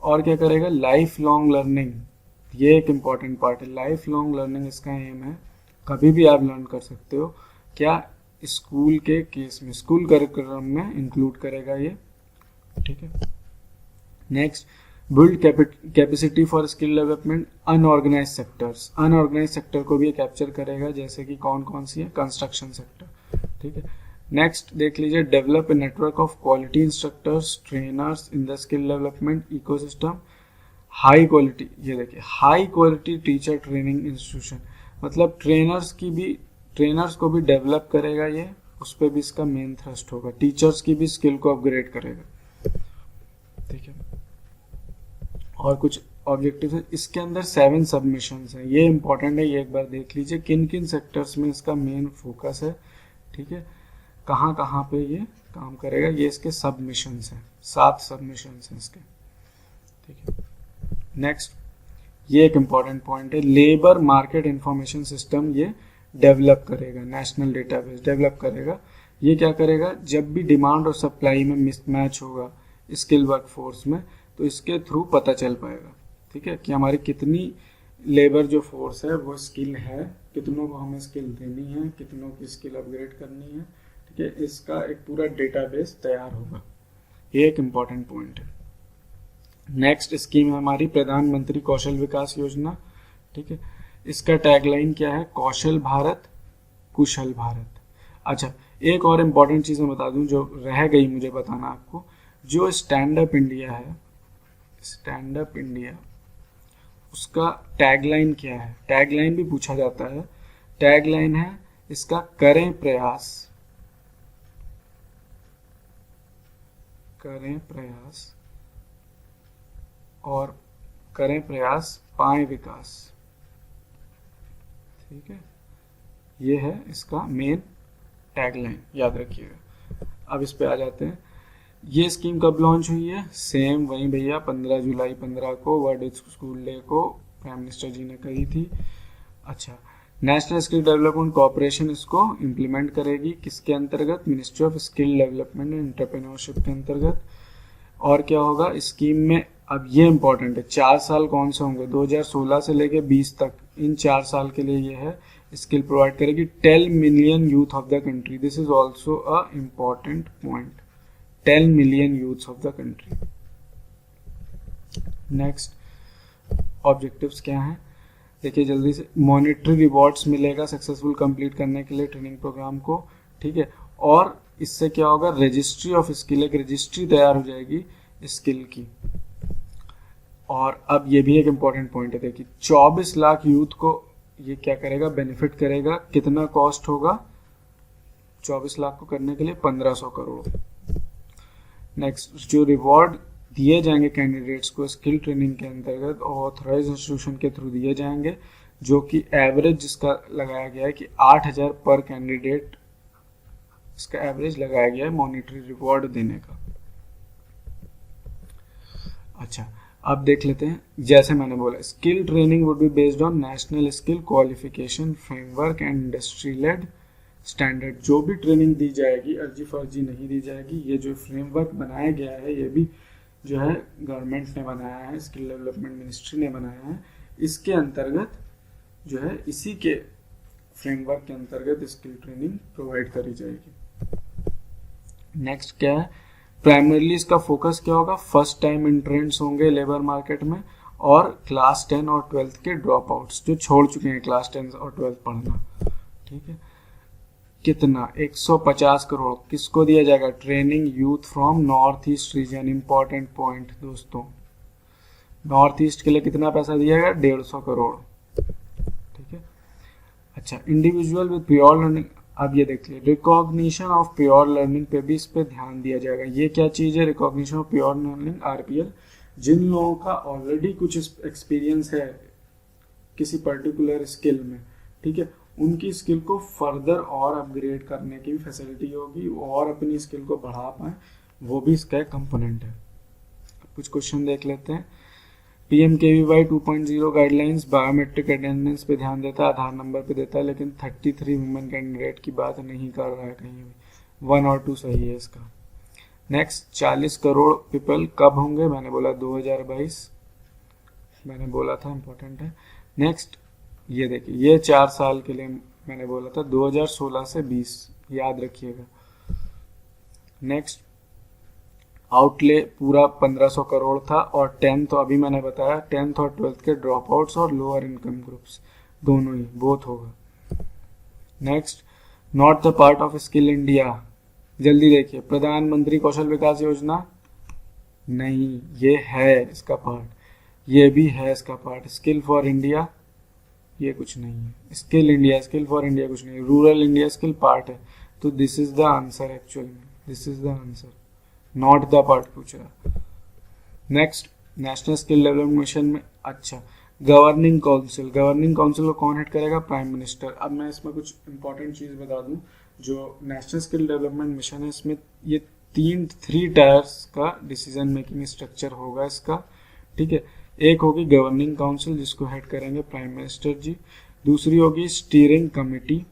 और क्या करेगा, लाइफ लॉन्ग लर्निंग, ये एक इम्पॉर्टेंट पार्ट है, लाइफ लॉन्ग लर्निंग इसका एम है, कभी भी आप लर्न कर सकते हो। क्या स्कूल के केस में, स्कूल करिकुलम में इंक्लूड करेगा ये, ठीक है। Next, build capacity for skill development unorganised sectors, unorganised sector को भी ये कैप्चर करेगा, जैसे कि कौन कौन सी है, कंस्ट्रक्शन सेक्टर, ठीक है। नेक्स्ट देख लीजिए, develop a network of quality instructors trainers in the skill development ecosystem, high quality, ये देखिए high quality teacher training institution, मतलब ट्रेनर्स को भी डेवलप करेगा ये, उस पर भी इसका मेन थ्रस्ट होगा, टीचर्स की भी स्किल को अपग्रेड करेगा, ठीक है। और कुछ ऑब्जेक्टिव है इसके अंदर, 7 सबमिशंस हैं, ये इंपॉर्टेंट है, ये एक बार देख लीजिए किन किन सेक्टर्स में इसका मेन फोकस है, ठीक है, कहाँ कहाँ पे ये काम करेगा, ये इसके सबमिशंस हैं, 7 सबमिशंस हैं इसके, ठीक है। नेक्स्ट, ये एक इम्पॉर्टेंट पॉइंट है, लेबर मार्केट इंफॉर्मेशन सिस्टम ये डेवलप करेगा, नेशनल डेटाबेस डेवलप करेगा। ये क्या करेगा, जब भी डिमांड और सप्लाई में मिसमैच होगा स्किल वर्कफोर्स में, तो इसके थ्रू पता चल पाएगा, ठीक है, कि हमारी कितनी लेबर जो फोर्स है वो स्किल है, कितनों को हमें स्किल देनी है, कितनों की स्किल अपग्रेड करनी है, ठीक है, इसका एक पूरा डेटाबेस तैयार होगा, ये एक इम्पॉर्टेंट पॉइंट है। नेक्स्ट स्कीम है हमारी प्रधानमंत्री कौशल विकास योजना, ठीक है। इसका टैगलाइन क्या है? कौशल भारत कुशल भारत। अच्छा, एक और इम्पॉर्टेंट चीज़ मैं बता दूं जो रह गई मुझे बताना आपको, जो स्टैंड अप इंडिया है, स्टैंड अप इंडिया, उसका टैगलाइन क्या है? टैगलाइन भी पूछा जाता है। टैगलाइन है इसका करें प्रयास, करें प्रयास और करें प्रयास पाएं विकास। ठीक है, ये है इसका मेन टैगलाइन, याद रखिएगा। अब इस पे आ जाते हैं। ये स्कीम कब लॉन्च हुई है? सेम वही भैया 15 जुलाई 15 को वर्ल्ड स्कूल डे को प्राइम मिनिस्टर जी ने कही थी। अच्छा, नेशनल स्किल डेवलपमेंट कॉर्पोरेशन इसको इम्प्लीमेंट करेगी, किसके अंतर्गत? Ministry of skill development and entrepreneurship के अंतर्गत। और क्या होगा स्कीम में? अब ये इंपॉर्टेंट है, 4 साल कौन से होंगे? 2016 से लेके 20 तक, इन 4 साल के लिए ये है स्किल प्रोवाइड करेगी 10 million youth of the country. This is also a important point, 10 million youths of the country. Next objectives क्या हैं? देखिए जल्दी से, मॉनिटरी रिवॉर्ड्स मिलेगा सक्सेसफुल कंप्लीट करने के लिए ट्रेनिंग प्रोग्राम को। ठीक है, और इससे क्या होगा? रजिस्ट्री ऑफ स्किल, एक रजिस्ट्री तैयार हो जाएगी स्किल की। और अब ये भी एक इम्पॉर्टेंट पॉइंट है, देखिए 24 लाख यूथ को ये क्या करेगा? बेनिफिट करेगा। कितना कॉस्ट होगा 24 लाख को करने के लिए? 1500 करोड़। नेक्स्ट, जो रिवॉर्ड दिए जाएंगे कैंडिडेट्स को स्किल ट्रेनिंग के अंतर्गत ऑथराइज इंस्टीट्यूशन के थ्रू दिए जाएंगे, जो कि एवरेज जिसका लगाया गया है कि 8000 पर कैंडिडेट, इसका एवरेज लगाया गया है मॉनिटरी रिवॉर्ड देने का। अच्छा, अब देख लेते हैं। जैसे मैंने बोला, skill training would be based on national skill qualification framework and industry led standard. जो भी ट्रेनिंग दी जाएगी अर्जी फर्जी नहीं दी जाएगी। ये जो फ्रेमवर्क बनाया गया है ये भी जो है गवर्नमेंट ने बनाया है, स्किल डेवलपमेंट मिनिस्ट्री ने बनाया है। इसके अंतर्गत जो है इसी के फ्रेमवर्क के अंतर्गत स्किल ट्रेनिंग प्रोवाइड करी जाएगी। नेक्स्ट क्या है? प्राइमरीली इसका फोकस क्या होगा? फर्स्ट टाइम एंट्रेंट्स होंगे लेबर मार्केट में, और क्लास 10 और 12 के ड्रॉप आउट्स जो छोड़ चुके हैं क्लास 10 और 12 पढ़ना। ठीक है, कितना? 150 करोड़ किसको दिया जाएगा? Training youth from north east region. Important point दोस्तों, नॉर्थ ईस्ट के लिए कितना पैसा दिया जाएगा? 150 करोड़। ठीक है, अच्छा, इंडिविजुअल विद प्योर लर्निंग। अब ये देखिए, रिकॉग्निशन ऑफ प्योर लर्निंग पे भी इस पे ध्यान दिया जाएगा। ये क्या चीज है? Recognition of pure learning, RPL. जिन लोगों का ऑलरेडी कुछ एक्सपीरियंस है किसी पर्टिकुलर स्किल में, ठीक है, उनकी स्किल को फर्दर और अपग्रेड करने की भी फैसिलिटी होगी और अपनी स्किल को बढ़ा पाए, वो भी इसका एक कंपोनेंट है। कुछ क्वेश्चन देख लेते हैं। PMKVY 2.0 गाइडलाइंस बायोमेट्रिक अटेंडेंस पे ध्यान देता है, आधार नंबर पे देता है, लेकिन 33 वुमेन कैंडिडेट की बात नहीं कर रहा है कहीं भी। 1 और 2 सही है इसका। नेक्स्ट, 40 करोड़ पीपल कब होंगे? मैंने बोला 2022, मैंने बोला था, इंपॉर्टेंट है। नेक्स्ट, ये देखिए, ये 4 साल के लिए मैंने बोला था 2016 से 20, याद रखिएगा। नेक्स्ट, आउटले पूरा 1500 करोड़ था, और 10th तो अभी मैंने बताया 10th और 12th के ड्रॉप आउट्स और लोअर इनकम ग्रुप्स दोनों ही, बोथ होगा। Next, not the part of skill India. जल्दी देखिए, प्रधानमंत्री कौशल विकास योजना नहीं, ये है इसका पार्ट, ये भी है इसका पार्ट। स्किल फॉर इंडिया ये कुछ नहीं है, skill India, skill for India कुछ नहीं है, रूरल इंडिया स्किल पार्ट है। तो this is the answer, actual में this is the answer, not the part पूछ रहा। Next, national skill development mission में, अच्छा, गवर्निंग काउंसिल, गवर्निंग काउंसिल को कौन हेड करेगा? Prime minister. अब मैं इसमें कुछ इंपॉर्टेंट चीज बता दूं, जो नेशनल स्किल डेवलपमेंट मिशन है इसमें ये 3 टायर्स का डिसीजन मेकिंग स्ट्रक्चर होगा इसका। ठीक है, एक होगी गवर्निंग काउंसिल जिसको हेड करेंगे प्राइम मिनिस्टर जी, दूसरी होगी स्टीयरिंग कमेटी।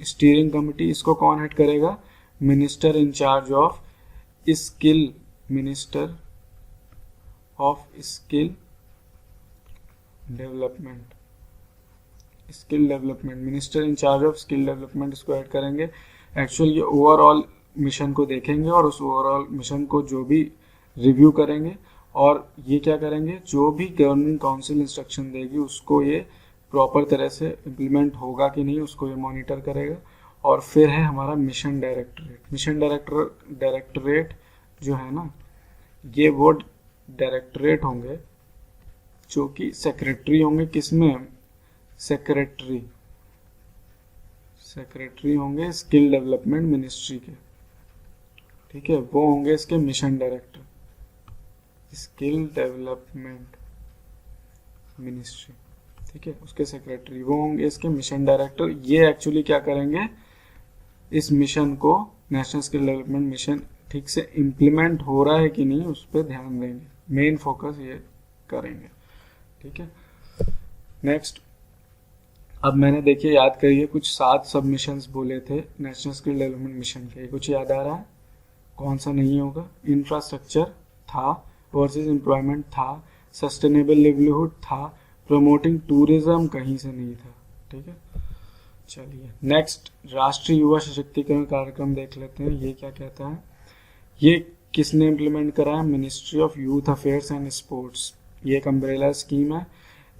स्टीयरिंग कमेटी इसको कौन हेड करेगा? Minister in charge of skill, minister of skill development, skill development, minister in charge of skill development इसको ऐड करेंगे। एक्चुअल ये ओवरऑल मिशन को देखेंगे और उस ओवरऑल मिशन को जो भी रिव्यू करेंगे, और ये क्या करेंगे, जो भी गवर्निंग काउंसिल इंस्ट्रक्शन देगी उसको ये प्रॉपर तरह से इम्प्लीमेंट होगा कि नहीं उसको ये मॉनिटर करेगा। और फिर है हमारा मिशन डायरेक्टरेट। मिशन डायरेक्टरेट जो है ना, ये वो डायरेक्टरेट होंगे जो कि सेक्रेटरी होंगे, किसमें, सेक्रेटरी होंगे स्किल डेवलपमेंट मिनिस्ट्री के, ठीक है। वो होंगे इसके mission director, skill development ministry, ठीक है, उसके सेक्रेटरी वो होंगे इसके मिशन डायरेक्टर। ये एक्चुअली क्या करेंगे, इस मिशन को, नेशनल स्किल डेवलपमेंट मिशन ठीक से इम्प्लीमेंट हो रहा है कि नहीं उस पर ध्यान देंगे, मेन फोकस ये करेंगे, ठीक है। नेक्स्ट, अब मैंने देखिए याद करिए कुछ 7 सबमिशंस बोले थे नेशनल स्किल डेवलपमेंट मिशन के, कुछ याद आ रहा है, कौन सा नहीं होगा। इंफ्रास्ट्रक्चर था, वर्सेस एम्प्लॉयमेंट था, सस्टेनेबल लिवलीहुड था, प्रमोटिंग टूरिज्म कहीं से नहीं था, ठीक है। चलिए नेक्स्ट, राष्ट्रीय युवा सशक्तिकरण कार्यक्रम देख लेते हैं, ये क्या कहता है। ये किसने इम्प्लीमेंट करा है, ministry of youth affairs and sports. ये एक अम्ब्रेला स्कीम है।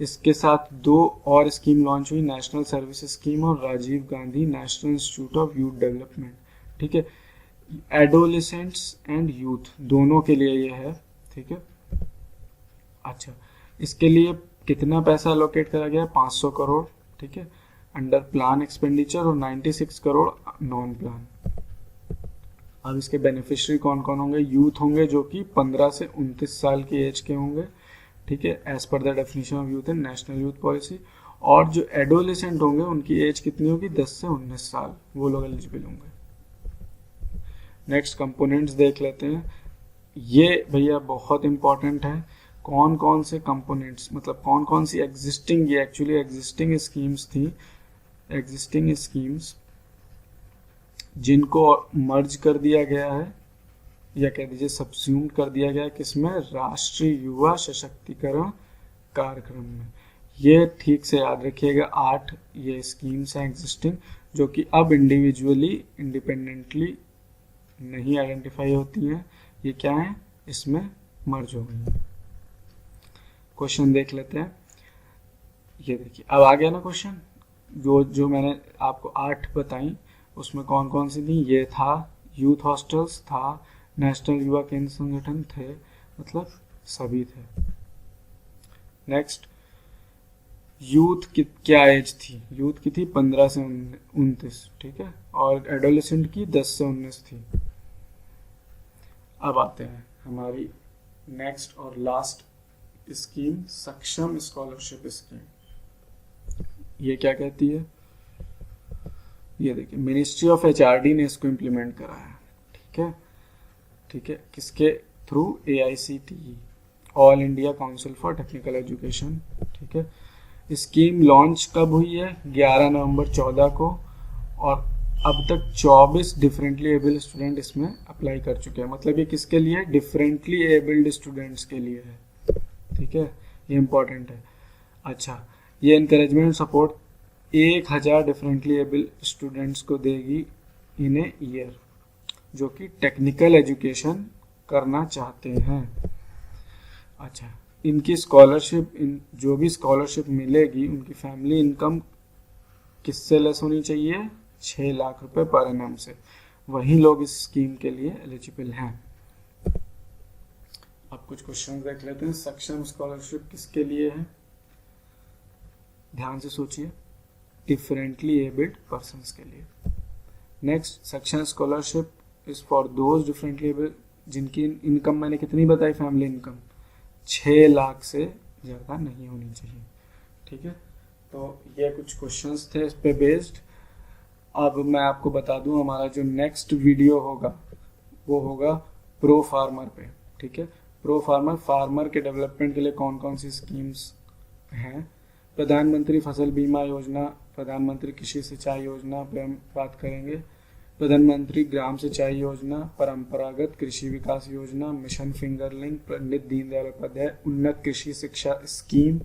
इसके साथ 2 और स्कीम लॉन्च हुई, नेशनल सर्विस स्कीम और Rajiv Gandhi national institute of youth development, ठीक है। एडोलेसेंट्स एंड यूथ दोनों के लिए ये है, ठीक है। अच्छा, इसके लिए कितना पैसा एलोकेट करा गया है, 500 करोड़, ठीक है, अंडर प्लान एक्सपेंडिचर, और 96 करोड़ नॉन प्लान। अब इसके बेनिफिशियरी कौन कौन होंगे, यूथ होंगे जो कि 15 से 29 साल की एज के होंगे, ठीक है, as per the definition of youth in national youth policy. और जो एडोलेसेंट होंगे उनकी एज कितनी होगी, 10 से 19 साल, वो लोग एलिजिबल होंगे। नेक्स्ट कंपोनेंट्स देख लेते हैं, ये भैया बहुत इंपॉर्टेंट है। कौन कौन से कंपोनेंट्स, मतलब कौन कौन सी एग्जिस्टिंग, ये एक्चुअली एग्जिस्टिंग स्कीम्स थी, एग्जिस्टिंग स्कीम्स जिनको मर्ज कर दिया गया है, या कह दीजिए सबस्यूम कर दिया गया है, किसमें, राष्ट्रीय युवा सशक्तिकरण कार्यक्रम में। ये ठीक से याद रखिएगा, 8 ये स्कीम्स हैं एग्जिस्टिंग, जो कि अब इंडिविजुअली इंडिपेंडेंटली नहीं आइडेंटिफाई होती हैं। ये क्या है, इसमें मर्ज हो गई है। क्वेश्चन देख लेते हैं, ये देखिए अब आ गया ना क्वेश्चन, जो मैंने आपको 8 बताई उसमें कौन कौन सी थी। ये था यूथ हॉस्टल्स था, नेशनल युवा केंद्र संगठन थे, मतलब सभी थे। नेक्स्ट, यूथ की क्या एज थी, यूथ की थी 15 से 29, ठीक है, और एडोलेसेंट की 10 से 19 थी। अब आते हैं हमारी नेक्स्ट और लास्ट स्कीम, सक्षम स्कॉलरशिप स्कीम। ये क्या कहती है, ये देखिए, मिनिस्ट्री ऑफ एचआरडी ने इसको इम्प्लीमेंट करा है, ठीक है, ठीक है, किसके through, AICTE, all India council for technical education, ठीक है। स्कीम लॉन्च कब हुई है, 11 नवंबर 14 को, और अब तक 24 डिफरेंटली एबल्ड स्टूडेंट इसमें अप्लाई कर चुके हैं। मतलब ये किसके लिए, डिफरेंटली एबल्ड स्टूडेंट्स के लिए है, ठीक है, ये इंपॉर्टेंट है। अच्छा, ये encouragement support 1000 differently abled students को देगी इन ए ईयर, जो कि टेक्निकल एजुकेशन करना चाहते हैं। अच्छा, इनकी स्कॉलरशिप, जो भी स्कॉलरशिप मिलेगी उनकी फैमिली इनकम किससे लेस होनी चाहिए, 6 लाख रुपए पर एनम से, वही लोग इस स्कीम के लिए एलिजिबल हैं। अब कुछ क्वेश्चन देख लेते हैं। सक्षम स्कॉलरशिप किसके लिए है, ध्यान से सोचिए, डिफरेंटली एबल्ड पर्सन्स के लिए। नेक्स्ट, सक्षम scholarship is for those differently abled जिनकी इनकम मैंने कितनी बताई, फैमिली इनकम 6 लाख से ज़्यादा नहीं होनी चाहिए, ठीक है। तो ये कुछ क्वेश्चंस थे इस पे बेस्ड। अब मैं आपको बता दूं, हमारा जो नेक्स्ट वीडियो होगा वो होगा प्रो फार्मर पे, ठीक है। प्रो फार्मर, फार्मर के डेवलपमेंट के लिए कौन कौन सी स्कीम्स हैं, प्रधानमंत्री फसल बीमा योजना, प्रधानमंत्री कृषि सिंचाई योजना पे हम बात करेंगे, प्रधानमंत्री ग्राम सिंचाई योजना, परंपरागत कृषि विकास योजना, मिशन फिंगरलिंक, पंडित दीनदयाल उपाध्याय उन्नत कृषि शिक्षा स्कीम,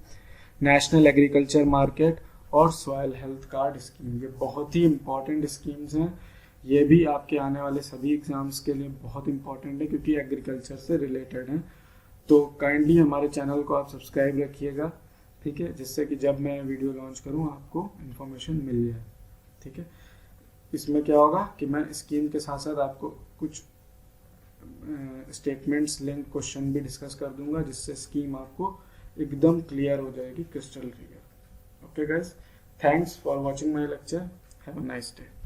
नेशनल एग्रीकल्चर मार्केट और सॉइल हेल्थ कार्ड स्कीम। ये बहुत ही इंपॉर्टेंट स्कीम्स हैं, ये भी आपके आने वाले सभी एग्जाम्स के लिए बहुत इंपॉर्टेंट है क्योंकि एग्रीकल्चर से रिलेटेड हैं। तो काइंडली हमारे चैनल को आप सब्सक्राइब रखिएगा ठीक है, जिससे कि जब मैं वीडियो लॉन्च करूँ आपको इन्फॉर्मेशन मिल जाए। ठीक है, इसमें क्या होगा कि मैं स्कीम के साथ साथ आपको कुछ स्टेटमेंट्स लिंक क्वेश्चन भी डिस्कस कर दूंगा, जिससे स्कीम आपको एकदम क्लियर हो जाएगी, crystal clear. Okay guys, thanks for watching my lecture, have a nice day.